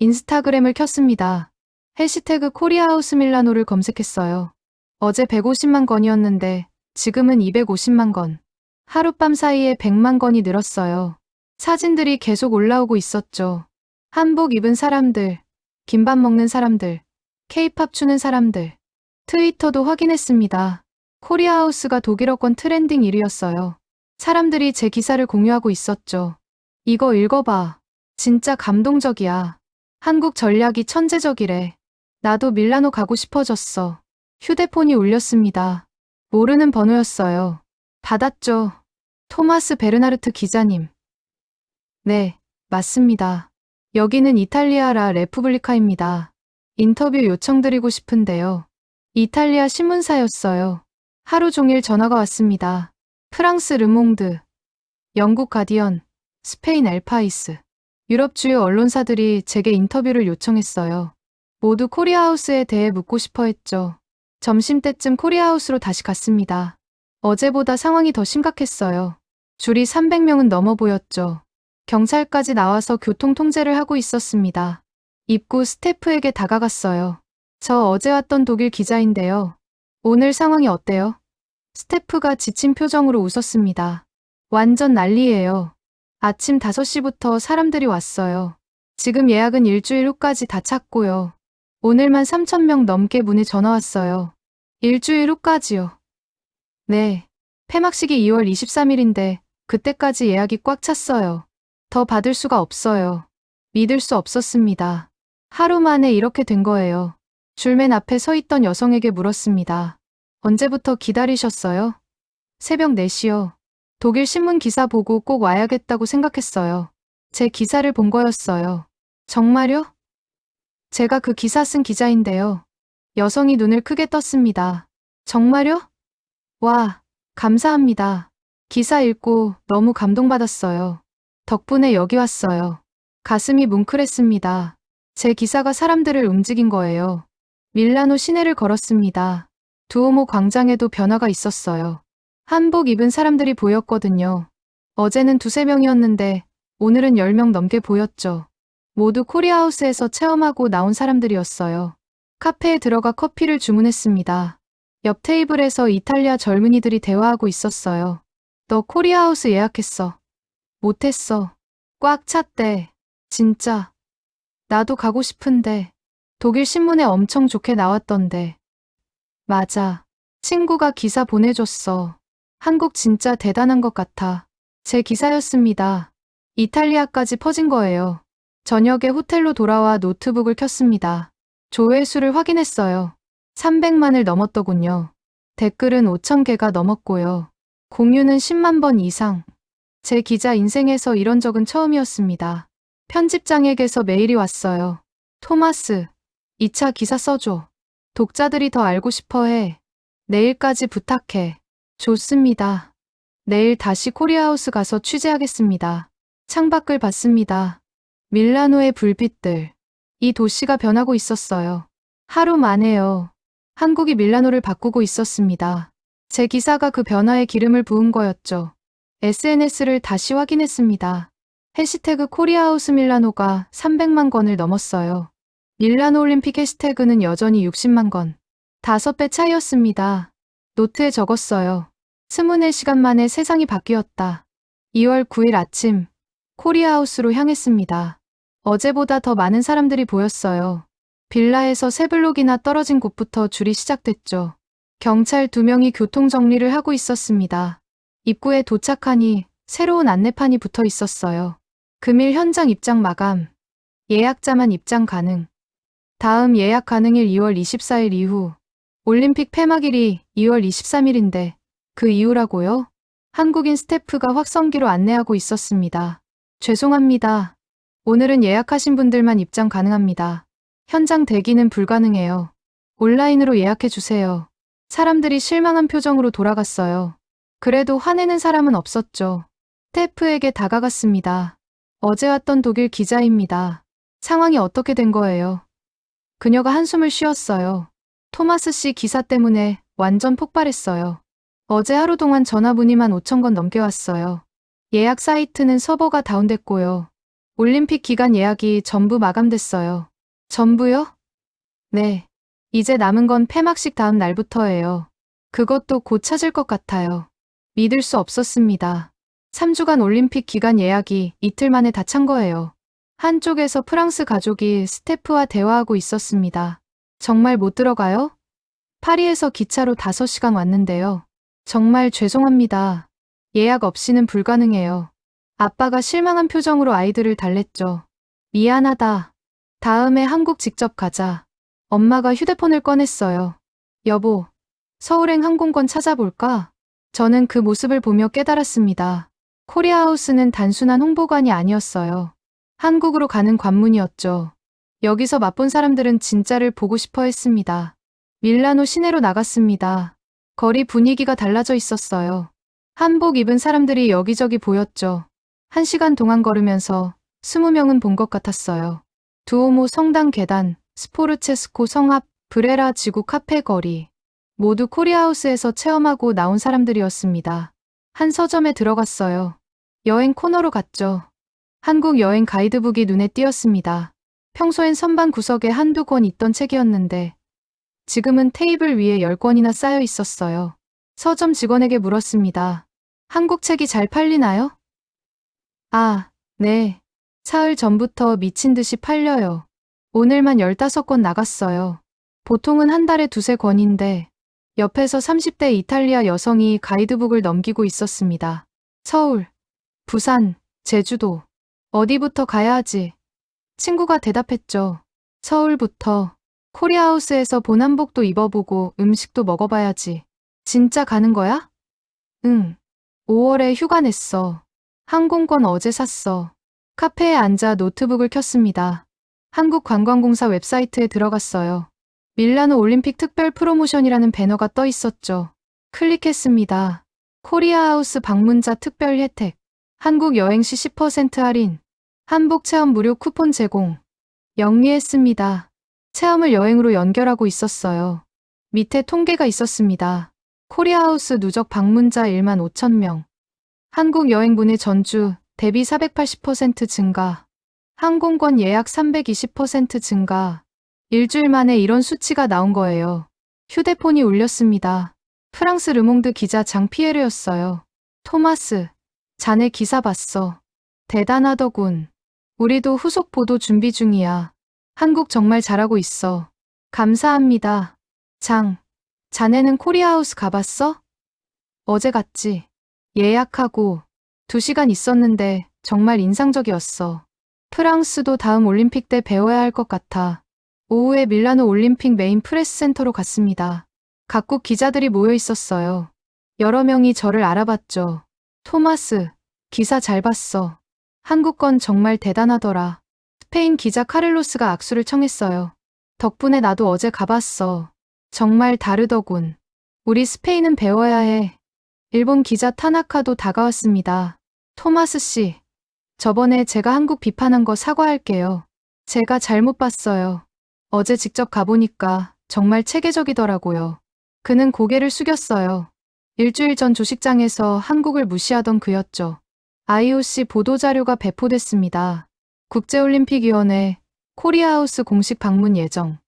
인스타그램을 켰습니다. 해시태그 코리아하우스 밀라노를 검색했어요. 어제 150만 건이었는데 지금은 250만 건. 하룻밤 사이에 100만 건이 늘었어요. 사진들이 계속 올라오고 있었죠. 한복 입은 사람들, 김밥 먹는 사람들, 케이팝 추는 사람들. 트위터도 확인했습니다. 코리아하우스가 독일어권 트렌딩 1위였어요. 사람들이 제 기사를 공유하고 있었죠. 이거 읽어봐. 진짜 감동적이야. 한국 전략이 천재적이래. 나도 밀라노 가고 싶어졌어. 휴대폰이 울렸습니다. 모르는 번호였어요. 받았죠. 토마스 베르나르트 기자님. 네, 맞습니다. 여기는 이탈리아라 레푸블리카입니다. 인터뷰 요청드리고 싶은데요. 이탈리아 신문사였어요. 하루 종일 전화가 왔습니다. 프랑스 르몽드, 영국 가디언, 스페인 엘파이스, 유럽 주요 언론사들이 제게 인터뷰를 요청했어요. 모두 코리아하우스에 대해 묻고 싶어 했죠. 점심때쯤 코리아하우스로 다시 갔습니다. 어제보다 상황이 더 심각했어요. 줄이 300명은 넘어 보였죠. 경찰까지 나와서 교통 통제를 하고 있었습니다. 입구 스태프에게 다가갔어요. 저 어제 왔던 독일 기자인데요. 오늘 상황이 어때요? 스태프가 지친 표정으로 웃었습니다. 완전 난리예요. 아침 5시부터 사람들이 왔어요. 지금 예약은 일주일 후까지 다 찼고요. 오늘만 3,000명 넘게 문에 전화 왔어요. 일주일 후까지요. 네. 폐막식이 2월 23일인데 그때까지 예약이 꽉 찼어요. 더 받을 수가 없어요. 믿을 수 없었습니다. 하루 만에 이렇게 된 거예요. 줄맨 앞에 서 있던 여성에게 물었습니다. 언제부터 기다리셨어요? 새벽 4시요. 독일 신문 기사 보고 꼭 와야겠다고 생각했어요. 제 기사를 본 거였어요. 정말요? 제가 그 기사 쓴 기자인데요. 여성이 눈을 크게 떴습니다. 정말요? 와, 감사합니다. 기사 읽고 너무 감동받았어요. 덕분에 여기 왔어요. 가슴이 뭉클했습니다. 제 기사가 사람들을 움직인 거예요. 밀라노 시내를 걸었습니다. 두오모 광장에도 변화가 있었어요. 한복 입은 사람들이 보였거든요. 어제는 2~3명이었는데 오늘은 10명 넘게 보였죠. 모두 코리아하우스에서 체험하고 나온 사람들이었어요. 카페에 들어가 커피를 주문했습니다. 옆 테이블에서 이탈리아 젊은이들이 대화하고 있었어요. 너 코리아하우스 예약했어. 못했어. 꽉 찼대. 진짜. 나도 가고 싶은데. 독일 신문에 엄청 좋게 나왔던데. 맞아. 친구가 기사 보내줬어. 한국 진짜 대단한 것 같아. 제 기사였습니다. 이탈리아까지 퍼진 거예요. 저녁에 호텔로 돌아와 노트북을 켰습니다. 조회수를 확인했어요. 300만을 넘었더군요. 댓글은 5,000개가 넘었고요. 공유는 10만 번 이상. 제 기자 인생에서 이런 적은 처음이었습니다. 편집장에게서 메일이 왔어요. 토마스, 2차 기사 써줘. 독자들이 더 알고 싶어 해. 내일까지 부탁해. 좋습니다. 내일 다시 코리아하우스 가서 취재하겠습니다. 창밖을 봤습니다. 밀라노의 불빛들. 이 도시가 변하고 있었어요. 하루 만에요. 한국이 밀라노를 바꾸고 있었습니다. 제 기사가 그 변화에 기름을 부은 거였죠. SNS를 다시 확인했습니다. 해시태그 코리아하우스 밀라노가 300만 건을 넘었어요. 밀라노 올림픽 해시태그는 여전히 60만 건. 5배 차이였습니다. 노트에 적었어요. 24시간 만에 세상이 바뀌었다. 2월 9일 아침, 코리아하우스로 향했습니다. 어제보다 더 많은 사람들이 보였어요. 빌라에서 세 블록이나 떨어진 곳부터 줄이 시작됐죠. 경찰 2명이 교통정리를 하고 있었습니다. 입구에 도착하니 새로운 안내판이 붙어 있었어요. 금일 현장 입장 마감. 예약자만 입장 가능. 다음 예약 가능일 2월 24일 이후. 올림픽 폐막일이 2월 23일인데 그 이후라고요? 한국인 스태프가 확성기로 안내하고 있었습니다. 죄송합니다. 오늘은 예약하신 분들만 입장 가능합니다. 현장 대기는 불가능해요. 온라인으로 예약해주세요. 사람들이 실망한 표정으로 돌아갔어요. 그래도 화내는 사람은 없었죠. 스태프에게 다가갔습니다. 어제 왔던 독일 기자입니다. 상황이 어떻게 된 거예요? 그녀가 한숨을 쉬었어요. 토마스 씨 기사 때문에 완전 폭발했어요. 어제 하루 동안 전화 문의만 5천 건 넘게 왔어요. 예약 사이트는 서버가 다운됐고요. 올림픽 기간 예약이 전부 마감됐어요. 전부요? 네. 이제 남은 건 폐막식 다음 날부터예요. 그것도 곧 찾을 것 같아요. 믿을 수 없었습니다. 3주간 올림픽 기간 예약이 이틀 만에 다 찬 거예요. 한쪽에서 프랑스 가족이 스태프와 대화하고 있었습니다. 정말 못 들어가요? 파리에서 기차로 5시간 왔는데요. 정말 죄송합니다. 예약 없이는 불가능해요. 아빠가 실망한 표정으로 아이들을 달랬죠. 미안하다. 다음에 한국 직접 가자. 엄마가 휴대폰을 꺼냈어요. 여보, 서울행 항공권 찾아볼까? 저는 그 모습을 보며 깨달았습니다. 코리아하우스는 단순한 홍보관이 아니었어요. 한국으로 가는 관문이었죠. 여기서 맛본 사람들은 진짜를 보고 싶어 했습니다. 밀라노 시내로 나갔습니다. 거리 분위기가 달라져 있었어요. 한복 입은 사람들이 여기저기 보였죠. 1시간 동안 걸으면서 20명은 본 것 같았어요. 두오모 성당 계단, 스포르체스코 성 앞, 브레라 지구 카페 거리. 모두 코리아하우스에서 체험하고 나온 사람들이었습니다. 한 서점에 들어갔어요. 여행 코너로 갔죠. 한국 여행 가이드북이 눈에 띄었습니다. 평소엔 선반 구석에 한두 권 있던 책이었는데 지금은 테이블 위에 10권이나 쌓여 있었어요. 서점 직원에게 물었습니다. 한국 책이 잘 팔리나요? 아, 네. 사흘 전부터 미친 듯이 팔려요. 오늘만 15권 나갔어요. 보통은 한 달에 2~3권인데 옆에서 30대 이탈리아 여성이 가이드북을 넘기고 있었습니다. 서울, 부산, 제주도. 어디부터 가야 하지? 친구가 대답했죠. 서울부터. 코리아하우스에서 본 한복도 입어보고 음식도 먹어봐야지. 진짜 가는 거야? 응. 5월에 휴가 냈어. 항공권 어제 샀어. 카페에 앉아 노트북을 켰습니다. 한국관광공사 웹사이트에 들어갔어요. 밀라노 올림픽 특별 프로모션이라는 배너가 떠 있었죠. 클릭했습니다. 코리아하우스 방문자 특별 혜택. 한국 여행 시 10% 할인. 한복 체험 무료 쿠폰 제공. 영리했습니다. 체험을 여행으로 연결하고 있었어요. 밑에 통계가 있었습니다. 코리아하우스 누적 방문자 15,000명. 한국 여행 문의 전주 대비 480% 증가. 항공권 예약 320% 증가. 일주일 만에 이런 수치가 나온 거예요. 휴대폰이 울렸습니다. 프랑스 르몽드 기자 장 피에르였어요. 토마스, 자네 기사 봤어. 대단하더군. 우리도 후속 보도 준비 중이야. 한국 정말 잘하고 있어. 감사합니다. 장, 자네는 코리아하우스 가봤어? 어제 갔지. 예약하고 2시간 있었는데 정말 인상적이었어. 프랑스도 다음 올림픽 때 배워야 할 것 같아. 오후에 밀라노 올림픽 메인 프레스 센터로 갔습니다. 각국 기자들이 모여 있었어요. 여러 명이 저를 알아봤죠. 토마스, 기사 잘 봤어. 한국 건 정말 대단하더라. 스페인 기자 카를로스가 악수를 청했어요. 덕분에 나도 어제 가봤어. 정말 다르더군. 우리 스페인은 배워야 해. 일본 기자 타나카도 다가왔습니다. 토마스 씨, 저번에 제가 한국 비판한 거 사과할게요. 제가 잘못 봤어요. 어제 직접 가보니까 정말 체계적이더라고요. 그는 고개를 숙였어요. 일주일 전 조식장에서 한국을 무시하던 그였죠. IOC 보도자료가 배포됐습니다. 국제올림픽위원회 코리아하우스 공식 방문 예정.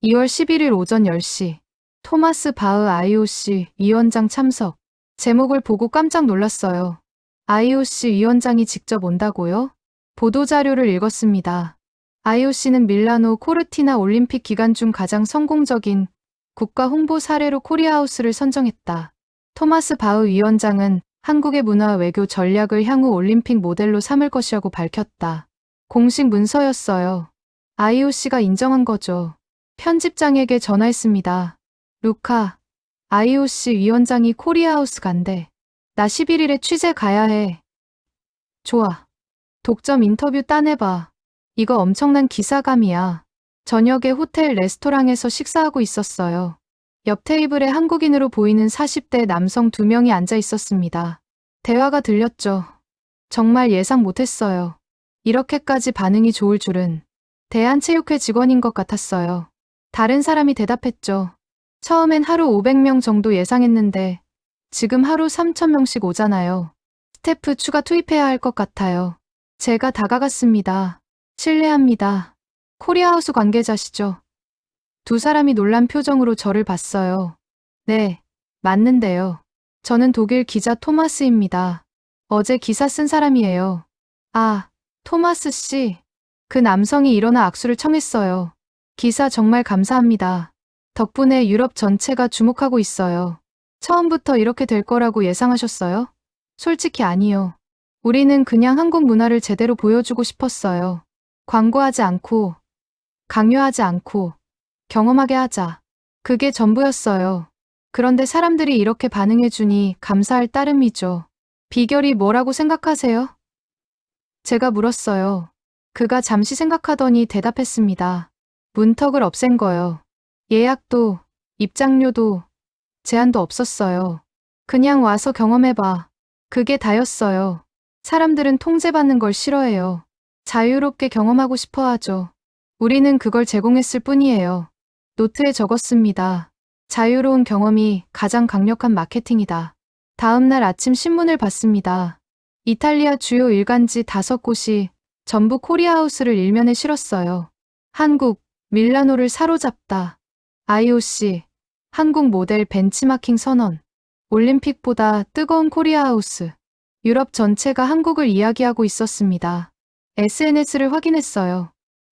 2월 11일 오전 10시. 토마스 바흐 IOC 위원장 참석. 제목을 보고 깜짝 놀랐어요. IOC 위원장이 직접 온다고요? 보도자료를 읽었습니다. IOC는 밀라노 코르티나 올림픽 기간 중 가장 성공적인 국가 홍보 사례로 코리아하우스를 선정했다. 토마스 바흐 위원장은 한국의 문화 외교 전략을 향후 올림픽 모델로 삼을 것이라고 밝혔다. 공식 문서였어요. IOC가 인정한 거죠. 편집장에게 전화했습니다. 루카, IOC 위원장이 코리아하우스 간대. 나 11일에 취재 가야 해. 좋아. 독점 인터뷰 따내봐. 이거 엄청난 기사감이야. 저녁에 호텔 레스토랑에서 식사하고 있었어요. 옆 테이블에 한국인으로 보이는 40대 남성 2명이 앉아 있었습니다. 대화가 들렸죠. 정말 예상 못했어요. 이렇게까지 반응이 좋을 줄은. 대한체육회 직원인 것 같았어요. 다른 사람이 대답했죠. 처음엔 하루 500명 정도 예상했는데 지금 하루 3,000명씩 오잖아요. 스태프 추가 투입해야 할 것 같아요. 제가 다가갔습니다. 실례합니다. 코리아하우스 관계자시죠? 두 사람이 놀란 표정으로 저를 봤어요. 네, 맞는데요. 저는 독일 기자 토마스입니다. 어제 기사 쓴 사람이에요. 아, 토마스 씨. 그 남성이 일어나 악수를 청했어요. 기사 정말 감사합니다. 덕분에 유럽 전체가 주목하고 있어요. 처음부터 이렇게 될 거라고 예상하셨어요? 솔직히 아니요. 우리는 그냥 한국 문화를 제대로 보여주고 싶었어요. 광고하지 않고, 강요하지 않고, 경험하게 하자. 그게 전부였어요. 그런데 사람들이 이렇게 반응해주니 감사할 따름이죠. 비결이 뭐라고 생각하세요? 제가 물었어요. 그가 잠시 생각하더니 대답했습니다. 문턱을 없앤 거요. 예약도, 입장료도, 제한도 없었어요. 그냥 와서 경험해봐. 그게 다였어요. 사람들은 통제받는 걸 싫어해요. 자유롭게 경험하고 싶어 하죠. 우리는 그걸 제공했을 뿐이에요. 노트에 적었습니다. 자유로운 경험이 가장 강력한 마케팅이다. 다음 날 아침 신문을 봤습니다. 이탈리아 주요 일간지 5곳이 전부 코리아하우스를 일면에 실었어요. 한국, 밀라노를 사로잡다. IOC, 한국 모델 벤치마킹 선언. 올림픽보다 뜨거운 코리아하우스. 유럽 전체가 한국을 이야기하고 있었습니다. SNS를 확인했어요.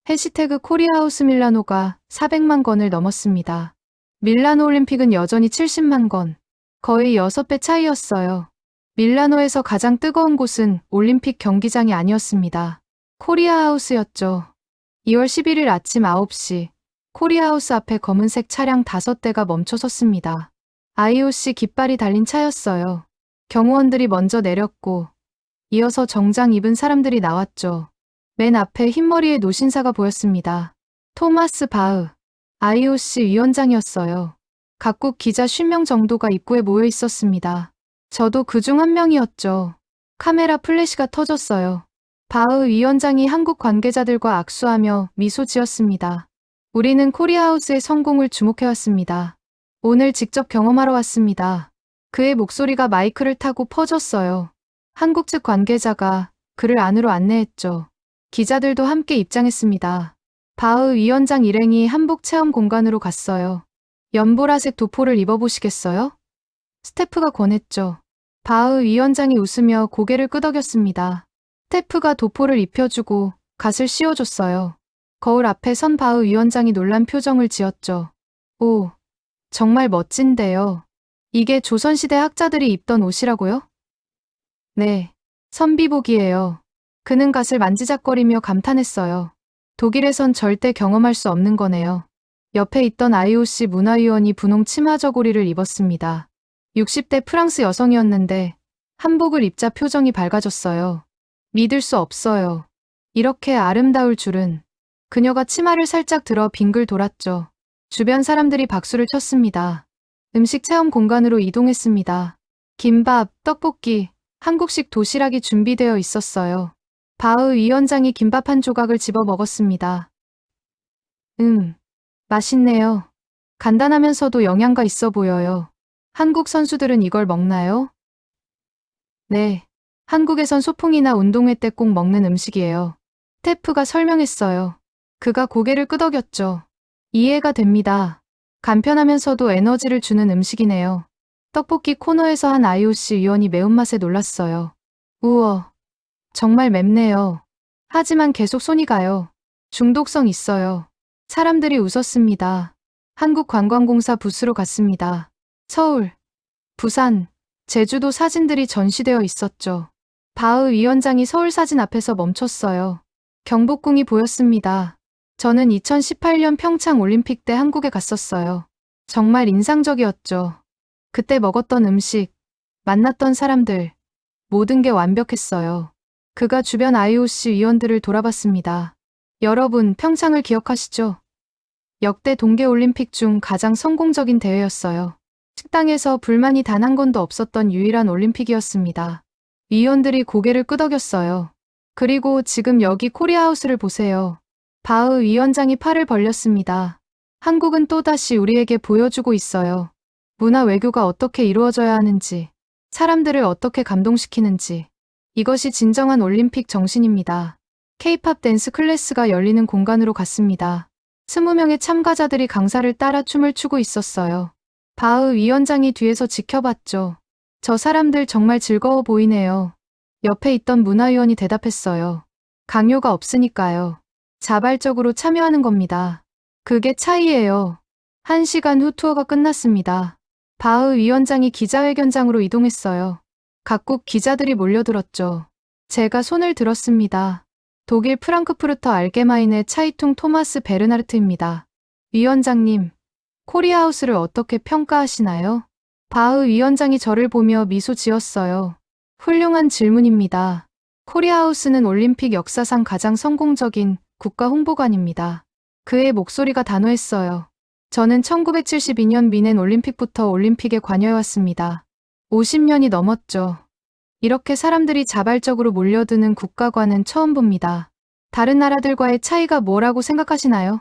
해시태그 코리아하우스 밀라노가 400만 건을 넘었습니다. 밀라노 올림픽은 여전히 70만 건. 거의 6배 차이였어요. 밀라노에서 가장 뜨거운 곳은 올림픽 경기장이 아니었습니다. 코리아하우스였죠. 2월 11일 아침 9시, 코리아하우스 앞에 검은색 차량 5대가 멈춰 섰습니다. IOC 깃발이 달린 차였어요. 경호원들이 먼저 내렸고, 이어서 정장 입은 사람들이 나왔죠. 맨 앞에 흰머리의 노신사가 보였습니다. 토마스 바흐, IOC 위원장이었어요. 각국 기자 50명 정도가 입구에 모여 있었습니다. 저도 그중 한 명이었죠. 카메라 플래시가 터졌어요. 바흐 위원장이 한국 관계자들과 악수하며 미소 지었습니다. 우리는 코리아하우스의 성공을 주목해왔습니다. 오늘 직접 경험하러 왔습니다. 그의 목소리가 마이크를 타고 퍼졌어요. 한국 측 관계자가 그를 안으로 안내했죠. 기자들도 함께 입장했습니다. 바흐 위원장 일행이 한복 체험 공간으로 갔어요. 연보라색 도포를 입어보시겠어요? 스태프가 권했죠. 바흐 위원장이 웃으며 고개를 끄덕였습니다. 스태프가 도포를 입혀주고 갓을 씌워줬어요. 거울 앞에 선 바흐 위원장이 놀란 표정을 지었죠. 오, 정말 멋진데요. 이게 조선시대 학자들이 입던 옷이라고요? 네, 선비복이에요. 그는 갓을 만지작거리며 감탄했어요. 독일에선 절대 경험할 수 없는 거네요. 옆에 있던 IOC 문화위원이 분홍 치마 저고리를 입었습니다. 60대 프랑스 여성이었는데 한복을 입자 표정이 밝아졌어요. 믿을 수 없어요. 이렇게 아름다울 줄은. 그녀가 치마를 살짝 들어 빙글 돌았죠. 주변 사람들이 박수를 쳤습니다. 음식 체험 공간으로 이동했습니다. 김밥, 떡볶이, 한국식 도시락이 준비되어 있었어요. 바흐 위원장이 김밥 한 조각을 집어 먹었습니다. 맛있네요. 간단하면서도 영양가 있어 보여요. 한국 선수들은 이걸 먹나요? 네. 한국에선 소풍이나 운동회 때 꼭 먹는 음식이에요. 스태프가 설명했어요. 그가 고개를 끄덕였죠. 이해가 됩니다. 간편하면서도 에너지를 주는 음식이네요. 떡볶이 코너에서 한 IOC 위원이 매운맛에 놀랐어요. 우와, 정말 맵네요. 하지만 계속 손이 가요. 중독성 있어요. 사람들이 웃었습니다. 한국관광공사 부스로 갔습니다. 서울, 부산, 제주도 사진들이 전시되어 있었죠. 바흐 위원장이 서울 사진 앞에서 멈췄어요. 경복궁이 보였습니다. 저는 2018년 평창 올림픽 때 한국에 갔었어요. 정말 인상적이었죠. 그때 먹었던 음식, 만났던 사람들, 모든 게 완벽했어요. 그가 주변 IOC 위원들을 돌아봤습니다. 여러분, 평창을 기억하시죠? 역대 동계올림픽 중 가장 성공적인 대회였어요. 식당에서 불만이 단 한 건도 없었던 유일한 올림픽이었습니다. 위원들이 고개를 끄덕였어요. 그리고 지금 여기 코리아하우스를 보세요. 바흐 위원장이 팔을 벌렸습니다. 한국은 또다시 우리에게 보여주고 있어요. 문화 외교가 어떻게 이루어져야 하는지, 사람들을 어떻게 감동시키는지. 이것이 진정한 올림픽 정신입니다. K-팝 댄스 클래스가 열리는 공간으로 갔습니다. 20명의 참가자들이 강사를 따라 춤을 추고 있었어요. 바흐 위원장이 뒤에서 지켜봤죠. 저 사람들 정말 즐거워 보이네요. 옆에 있던 문화위원이 대답했어요. 강요가 없으니까요. 자발적으로 참여하는 겁니다. 그게 차이예요. 1시간 후 투어가 끝났습니다. 바흐 위원장이 기자회견장으로 이동했어요. 각국 기자들이 몰려들었죠. 제가 손을 들었습니다. 독일 프랑크푸르터 알게마인의 차이퉁 토마스 베르나르트입니다. 위원장님, 코리아하우스를 어떻게 평가하시나요? 바흐 위원장이 저를 보며 미소 지었어요. 훌륭한 질문입니다. 코리아하우스는 올림픽 역사상 가장 성공적인 국가 홍보관입니다. 그의 목소리가 단호했어요. 저는 1972년 미넨 올림픽부터 올림픽에 관여해왔습니다. 50년이 넘었죠. 이렇게 사람들이 자발적으로 몰려드는 국가관은 처음 봅니다. 다른 나라들과의 차이가 뭐라고 생각하시나요?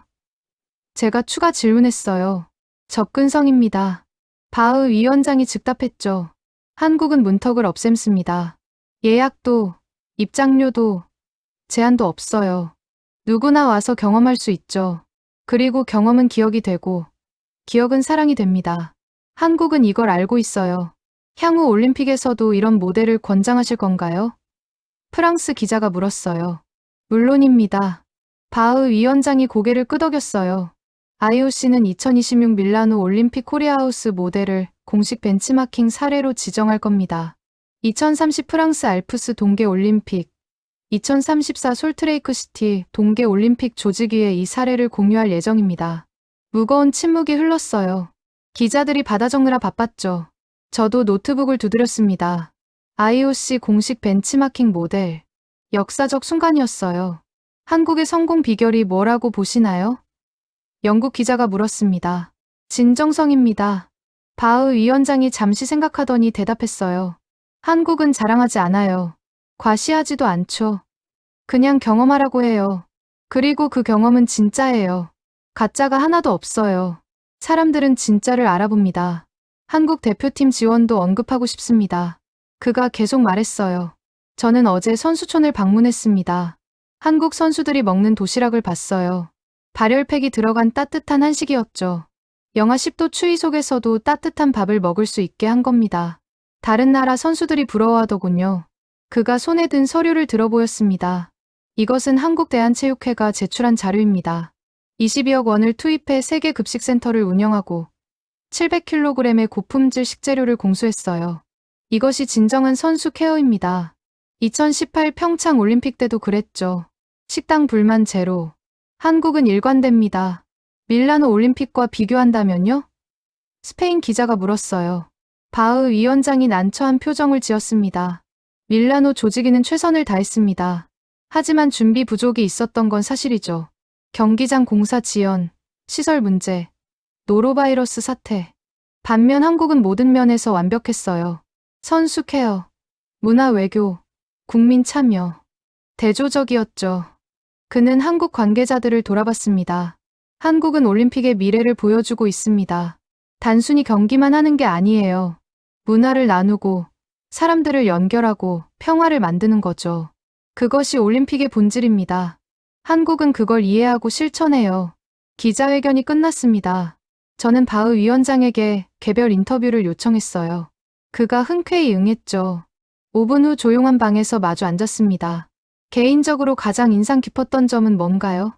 제가 추가 질문했어요. 접근성입니다. 바흐 위원장이 즉답했죠. 한국은 문턱을 없앰습니다. 예약도, 입장료도, 제한도 없어요. 누구나 와서 경험할 수 있죠. 그리고 경험은 기억이 되고, 기억은 사랑이 됩니다. 한국은 이걸 알고 있어요. 향후 올림픽에서도 이런 모델을 권장하실 건가요? 프랑스 기자가 물었어요. 물론입니다. 바흐 위원장이 고개를 끄덕였어요. IOC는 2026 밀라노 올림픽 코리아하우스 모델을 공식 벤치마킹 사례로 지정할 겁니다. 2030 프랑스 알프스 동계올림픽, 2034 솔트레이크시티 동계올림픽 조직위에 이 사례를 공유할 예정입니다. 무거운 침묵이 흘렀어요. 기자들이 받아 적느라 바빴죠. 저도 노트북을 두드렸습니다. IOC 공식 벤치마킹 모델. 역사적 순간이었어요. 한국의 성공 비결이 뭐라고 보시나요? 영국 기자가 물었습니다. 진정성입니다. 바흐 위원장이 잠시 생각하더니 대답했어요. 한국은 자랑하지 않아요. 과시하지도 않죠. 그냥 경험하라고 해요. 그리고 그 경험은 진짜예요. 가짜가 하나도 없어요. 사람들은 진짜를 알아봅니다. 한국 대표팀 지원도 언급하고 싶습니다. 그가 계속 말했어요. 저는 어제 선수촌을 방문했습니다. 한국 선수들이 먹는 도시락을 봤어요. 발열팩이 들어간 따뜻한 한식이었죠. 영하 10도 추위 속에서도 따뜻한 밥을 먹을 수 있게 한 겁니다. 다른 나라 선수들이 부러워하더군요. 그가 손에 든 서류를 들어 보였습니다. 이것은 한국대한체육회가 제출한 자료입니다. 22억 원을 투입해 세계 급식센터를 운영하고 700kg의 고품질 식재료를 공수했어요. 이것이 진정한 선수 케어입니다. 2018 평창 올림픽 때도 그랬죠. 식당 불만 제로. 한국은 일관됩니다. 밀라노 올림픽과 비교한다면요? 스페인 기자가 물었어요. 바흐 위원장이 난처한 표정을 지었습니다. 밀라노 조직위는 최선을 다했습니다. 하지만 준비 부족이 있었던 건 사실이죠. 경기장 공사 지연, 시설 문제, 노로바이러스 사태. 반면 한국은 모든 면에서 완벽했어요. 선수 케어, 문화 외교, 국민 참여. 대조적이었죠. 그는 한국 관계자들을 돌아봤습니다. 한국은 올림픽의 미래를 보여주고 있습니다. 단순히 경기만 하는 게 아니에요. 문화를 나누고, 사람들을 연결하고 평화를 만드는 거죠. 그것이 올림픽의 본질입니다. 한국은 그걸 이해하고 실천해요. 기자회견이 끝났습니다. 저는 바흐 위원장에게 개별 인터뷰를 요청했어요. 그가 흔쾌히 응했죠. 5분 후 조용한 방에서 마주 앉았습니다. 개인적으로 가장 인상 깊었던 점은 뭔가요?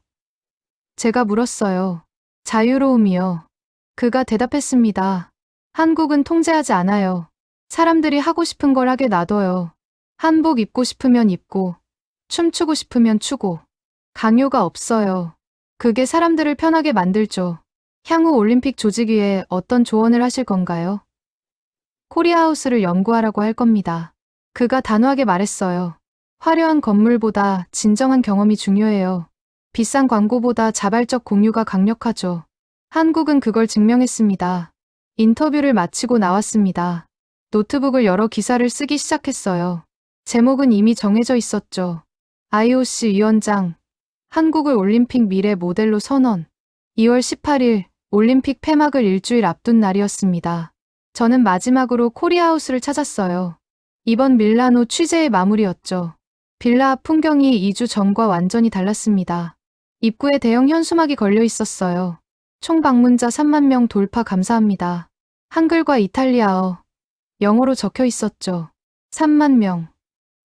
제가 물었어요. 자유로움이요. 그가 대답했습니다. 한국은 통제하지 않아요. 사람들이 하고 싶은 걸 하게 놔둬요. 한복 입고 싶으면 입고, 춤추고 싶으면 추고. 강요가 없어요. 그게 사람들을 편하게 만들죠. 향후 올림픽 조직위에 어떤 조언을 하실 건가요? 코리아하우스를 연구하라고 할 겁니다. 그가 단호하게 말했어요. 화려한 건물보다 진정한 경험이 중요해요. 비싼 광고보다 자발적 공유가 강력하죠. 한국은 그걸 증명했습니다. 인터뷰를 마치고 나왔습니다. 노트북을 열어 기사를 쓰기 시작했어요. 제목은 이미 정해져 있었죠. IOC 위원장, 한국을 올림픽 미래 모델로 선언. 2월 18일 올림픽 폐막을 일주일 앞둔 날이었습니다. 저는 마지막으로 코리아하우스를 찾았어요. 이번 밀라노 취재의 마무리였죠. 빌라 앞 풍경이 2주 전과 완전히 달랐습니다. 입구에 대형 현수막이 걸려 있었어요. 총 방문자 3만 명 돌파 감사합니다. 한글과 이탈리아어, 영어로 적혀 있었죠. 3만 명.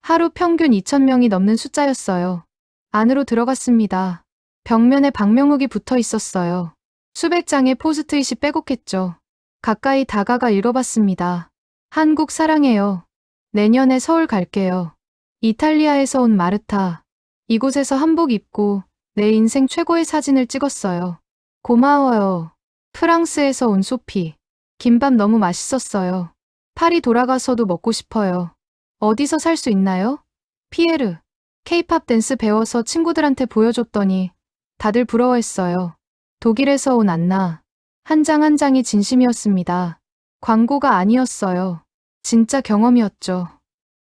하루 평균 2,000명이 넘는 숫자였어요. 안으로 들어갔습니다. 벽면에 박명욱이 붙어 있었어요. 수백 장의 포스트잇이 빼곡했죠. 가까이 다가가 읽어봤습니다. 한국 사랑해요. 내년에 서울 갈게요. 이탈리아에서 온 마르타. 이곳에서 한복 입고 내 인생 최고의 사진을 찍었어요. 고마워요. 프랑스에서 온 소피. 김밥 너무 맛있었어요. 파리 돌아가서도 먹고 싶어요. 어디서 살 수 있나요? 피에르. 케이팝 댄스 배워서 친구들한테 보여줬더니 다들 부러워했어요. 독일에서 온 안나. 한 장 한 장이 진심이었습니다. 광고가 아니었어요. 진짜 경험이었죠.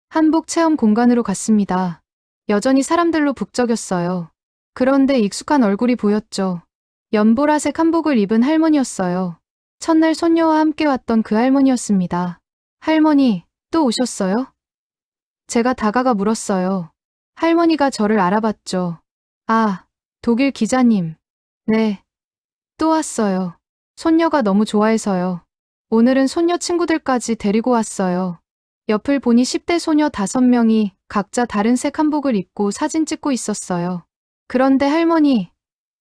한복 체험 공간으로 갔습니다. 여전히 사람들로 북적였어요. 그런데 익숙한 얼굴이 보였죠. 연보라색 한복을 입은 할머니였어요. 첫날 손녀와 함께 왔던 그 할머니였습니다. 할머니, 또 오셨어요? 제가 다가가 물었어요. 할머니가 저를 알아봤죠. 아, 독일 기자님. 네. 또 왔어요. 손녀가 너무 좋아해서요. 오늘은 손녀 친구들까지 데리고 왔어요. 옆을 보니 10대 소녀 5명이 각자 다른 색 한복을 입고 사진 찍고 있었어요. 그런데 할머니,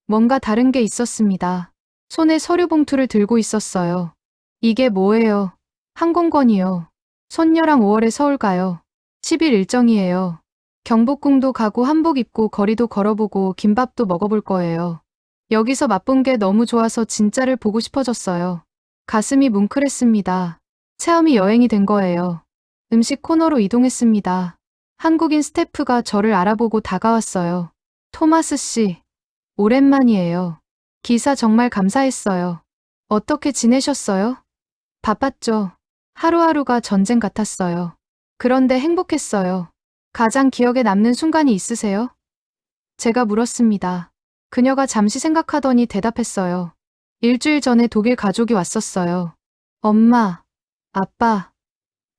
뭔가 다른 게 있었습니다. 손에 서류 봉투를 들고 있었어요. 이게 뭐예요? 항공권이요. 손녀랑 5월에 서울 가요. 10일 일정이에요. 경복궁도 가고 한복 입고 거리도 걸어보고 김밥도 먹어볼 거예요. 여기서 맛본 게 너무 좋아서 진짜를 보고 싶어졌어요. 가슴이 뭉클했습니다. 체험이 여행이 된 거예요. 음식 코너로 이동했습니다. 한국인 스태프가 저를 알아보고 다가왔어요. 토마스 씨, 오랜만이에요. 기사 정말 감사했어요. 어떻게 지내셨어요? 바빴죠. 하루하루가 전쟁 같았어요. 그런데 행복했어요. 가장 기억에 남는 순간이 있으세요? 제가 물었습니다. 그녀가 잠시 생각하더니 대답했어요. 일주일 전에 독일 가족이 왔었어요. 엄마, 아빠,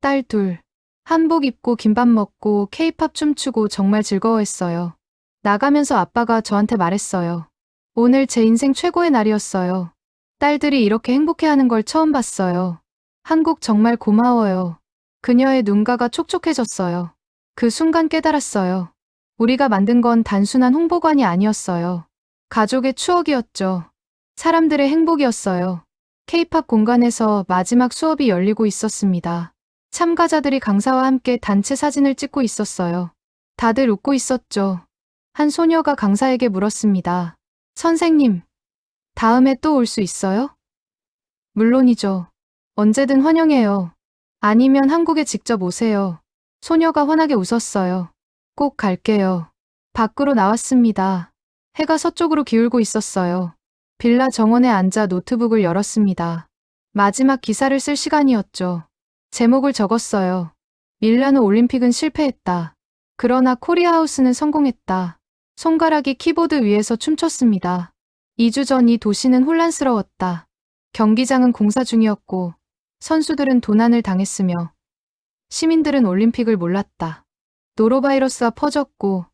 딸 둘. 한복 입고 김밥 먹고 케이팝 춤추고 정말 즐거워했어요. 나가면서 아빠가 저한테 말했어요. 오늘 제 인생 최고의 날이었어요. 딸들이 이렇게 행복해하는 걸 처음 봤어요. 한국 정말 고마워요. 그녀의 눈가가 촉촉해졌어요. 그 순간 깨달았어요. 우리가 만든 건 단순한 홍보관이 아니었어요. 가족의 추억이었죠. 사람들의 행복이었어요. 케이팝 공간에서 마지막 수업이 열리고 있었습니다. 참가자들이 강사와 함께 단체 사진을 찍고 있었어요. 다들 웃고 있었죠. 한 소녀가 강사에게 물었습니다. 선생님, 다음에 또 올 수 있어요? 물론이죠. 언제든 환영해요. 아니면 한국에 직접 오세요. 소녀가 환하게 웃었어요. 꼭 갈게요. 밖으로 나왔습니다. 해가 서쪽으로 기울고 있었어요. 빌라 정원에 앉아 노트북을 열었습니다. 마지막 기사를 쓸 시간이었죠. 제목을 적었어요. 밀라노 올림픽은 실패했다. 그러나 코리아하우스는 성공했다. 손가락이 키보드 위에서 춤췄습니다. 2주 전 이 도시는 혼란스러웠다. 경기장은 공사 중이었고 선수들은 도난을 당했으며 시민들은 올림픽을 몰랐다. 노로바이러스가 퍼졌고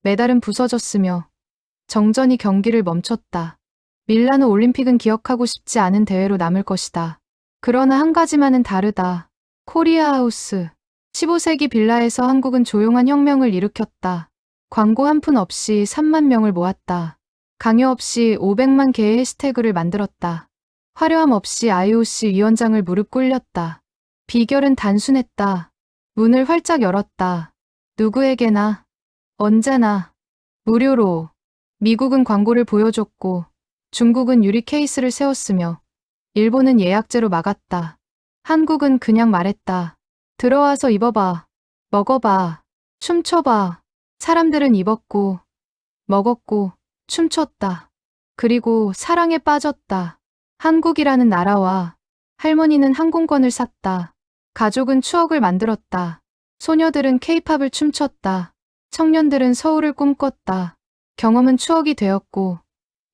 메달은 부서졌으며 정전이 경기를 멈췄다. 밀라노 올림픽은 기억하고 싶지 않은 대회로 남을 것이다. 그러나 한 가지만은 다르다. 코리아하우스. 15세기 빌라에서 한국은 조용한 혁명을 일으켰다. 광고 한 푼 없이 3만 명을 모았다. 강요 없이 500만 개의 해시태그를 만들었다. 화려함 없이 IOC 위원장을 무릎 꿇렸다. 비결은 단순했다. 문을 활짝 열었다. 누구에게나, 언제나, 무료로. 미국은 광고를 보여줬고, 중국은 유리 케이스를 세웠으며, 일본은 예약제로 막았다. 한국은 그냥 말했다. 들어와서 입어봐. 먹어봐. 춤춰봐. 사람들은 입었고, 먹었고, 춤췄다. 그리고 사랑에 빠졌다. 한국이라는 나라와 할머니는 항공권을 샀다. 가족은 추억을 만들었다. 소녀들은 케이팝을 춤췄다. 청년들은 서울을 꿈꿨다. 경험은 추억이 되었고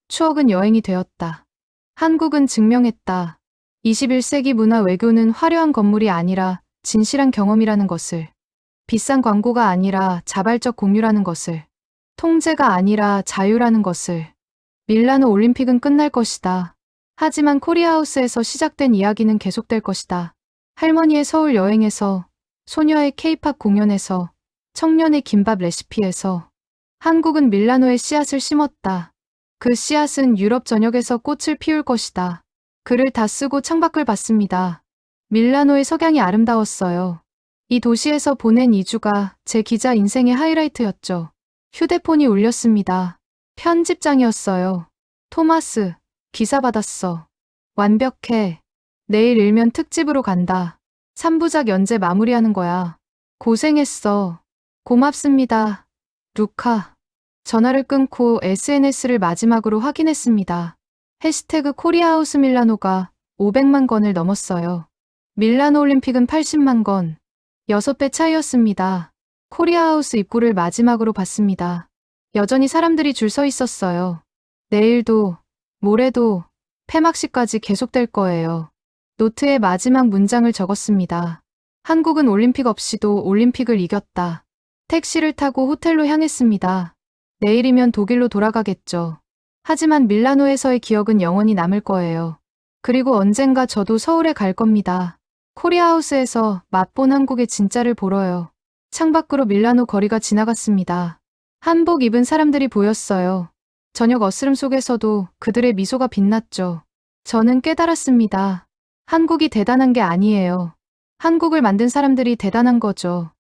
추억은 여행이 되었다. 한국은 증명했다. 21세기 문화 외교는 화려한 건물이 아니라 진실한 경험이라는 것을. 비싼 광고가 아니라 자발적 공유라는 것을. 통제가 아니라 자유라는 것을. 밀라노 올림픽은 끝날 것이다. 하지만 코리아하우스에서 시작된 이야기는 계속될 것이다. 할머니의 서울 여행에서, 소녀의 케이팝 공연에서, 청년의 김밥 레시피에서 한국은 밀라노의 씨앗을 심었다. 그 씨앗은 유럽 전역에서 꽃을 피울 것이다. 글을 다 쓰고 창밖을 봤습니다. 밀라노의 석양이 아름다웠어요. 이 도시에서 보낸 2주가 제 기자 인생의 하이라이트였죠. 휴대폰이 울렸습니다. 편집장이었어요. 토마스, 기사 받았어. 완벽해. 내일 일면 특집으로 간다. 3부작 연재 마무리하는 거야. 고생했어. 고맙습니다. 루카. 전화를 끊고 SNS를 마지막으로 확인했습니다. 해시태그 코리아하우스 밀라노가 500만 건을 넘었어요. 밀라노 올림픽은 80만 건. 6배 차이였습니다. 코리아하우스 입구를 마지막으로 봤습니다. 여전히 사람들이 줄 서 있었어요. 내일도, 모레도, 폐막식까지 계속될 거예요. 노트에 마지막 문장을 적었습니다. 한국은 올림픽 없이도 올림픽을 이겼다. 택시를 타고 호텔로 향했습니다. 내일이면 독일로 돌아가겠죠. 하지만 밀라노에서의 기억은 영원히 남을 거예요. 그리고 언젠가 저도 서울에 갈 겁니다. 코리아하우스에서 맛본 한국의 진짜를 보러요. 창밖으로 밀라노 거리가 지나갔습니다. 한복 입은 사람들이 보였어요. 저녁 어스름 속에서도 그들의 미소가 빛났죠. 저는 깨달았습니다. 한국이 대단한 게 아니에요. 한국을 만든 사람들이 대단한 거죠.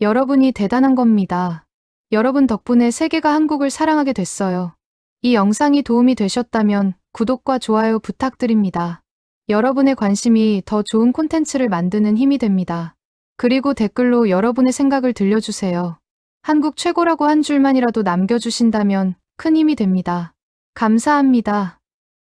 여러분이 대단한 겁니다. 여러분 덕분에 세계가 한국을 사랑하게 됐어요. 이 영상이 도움이 되셨다면 구독과 좋아요 부탁드립니다. 여러분의 관심이 더 좋은 콘텐츠를 만드는 힘이 됩니다. 그리고 댓글로 여러분의 생각을 들려주세요. 한국 최고라고 한 줄만이라도 남겨주신다면 큰 힘이 됩니다. 감사합니다.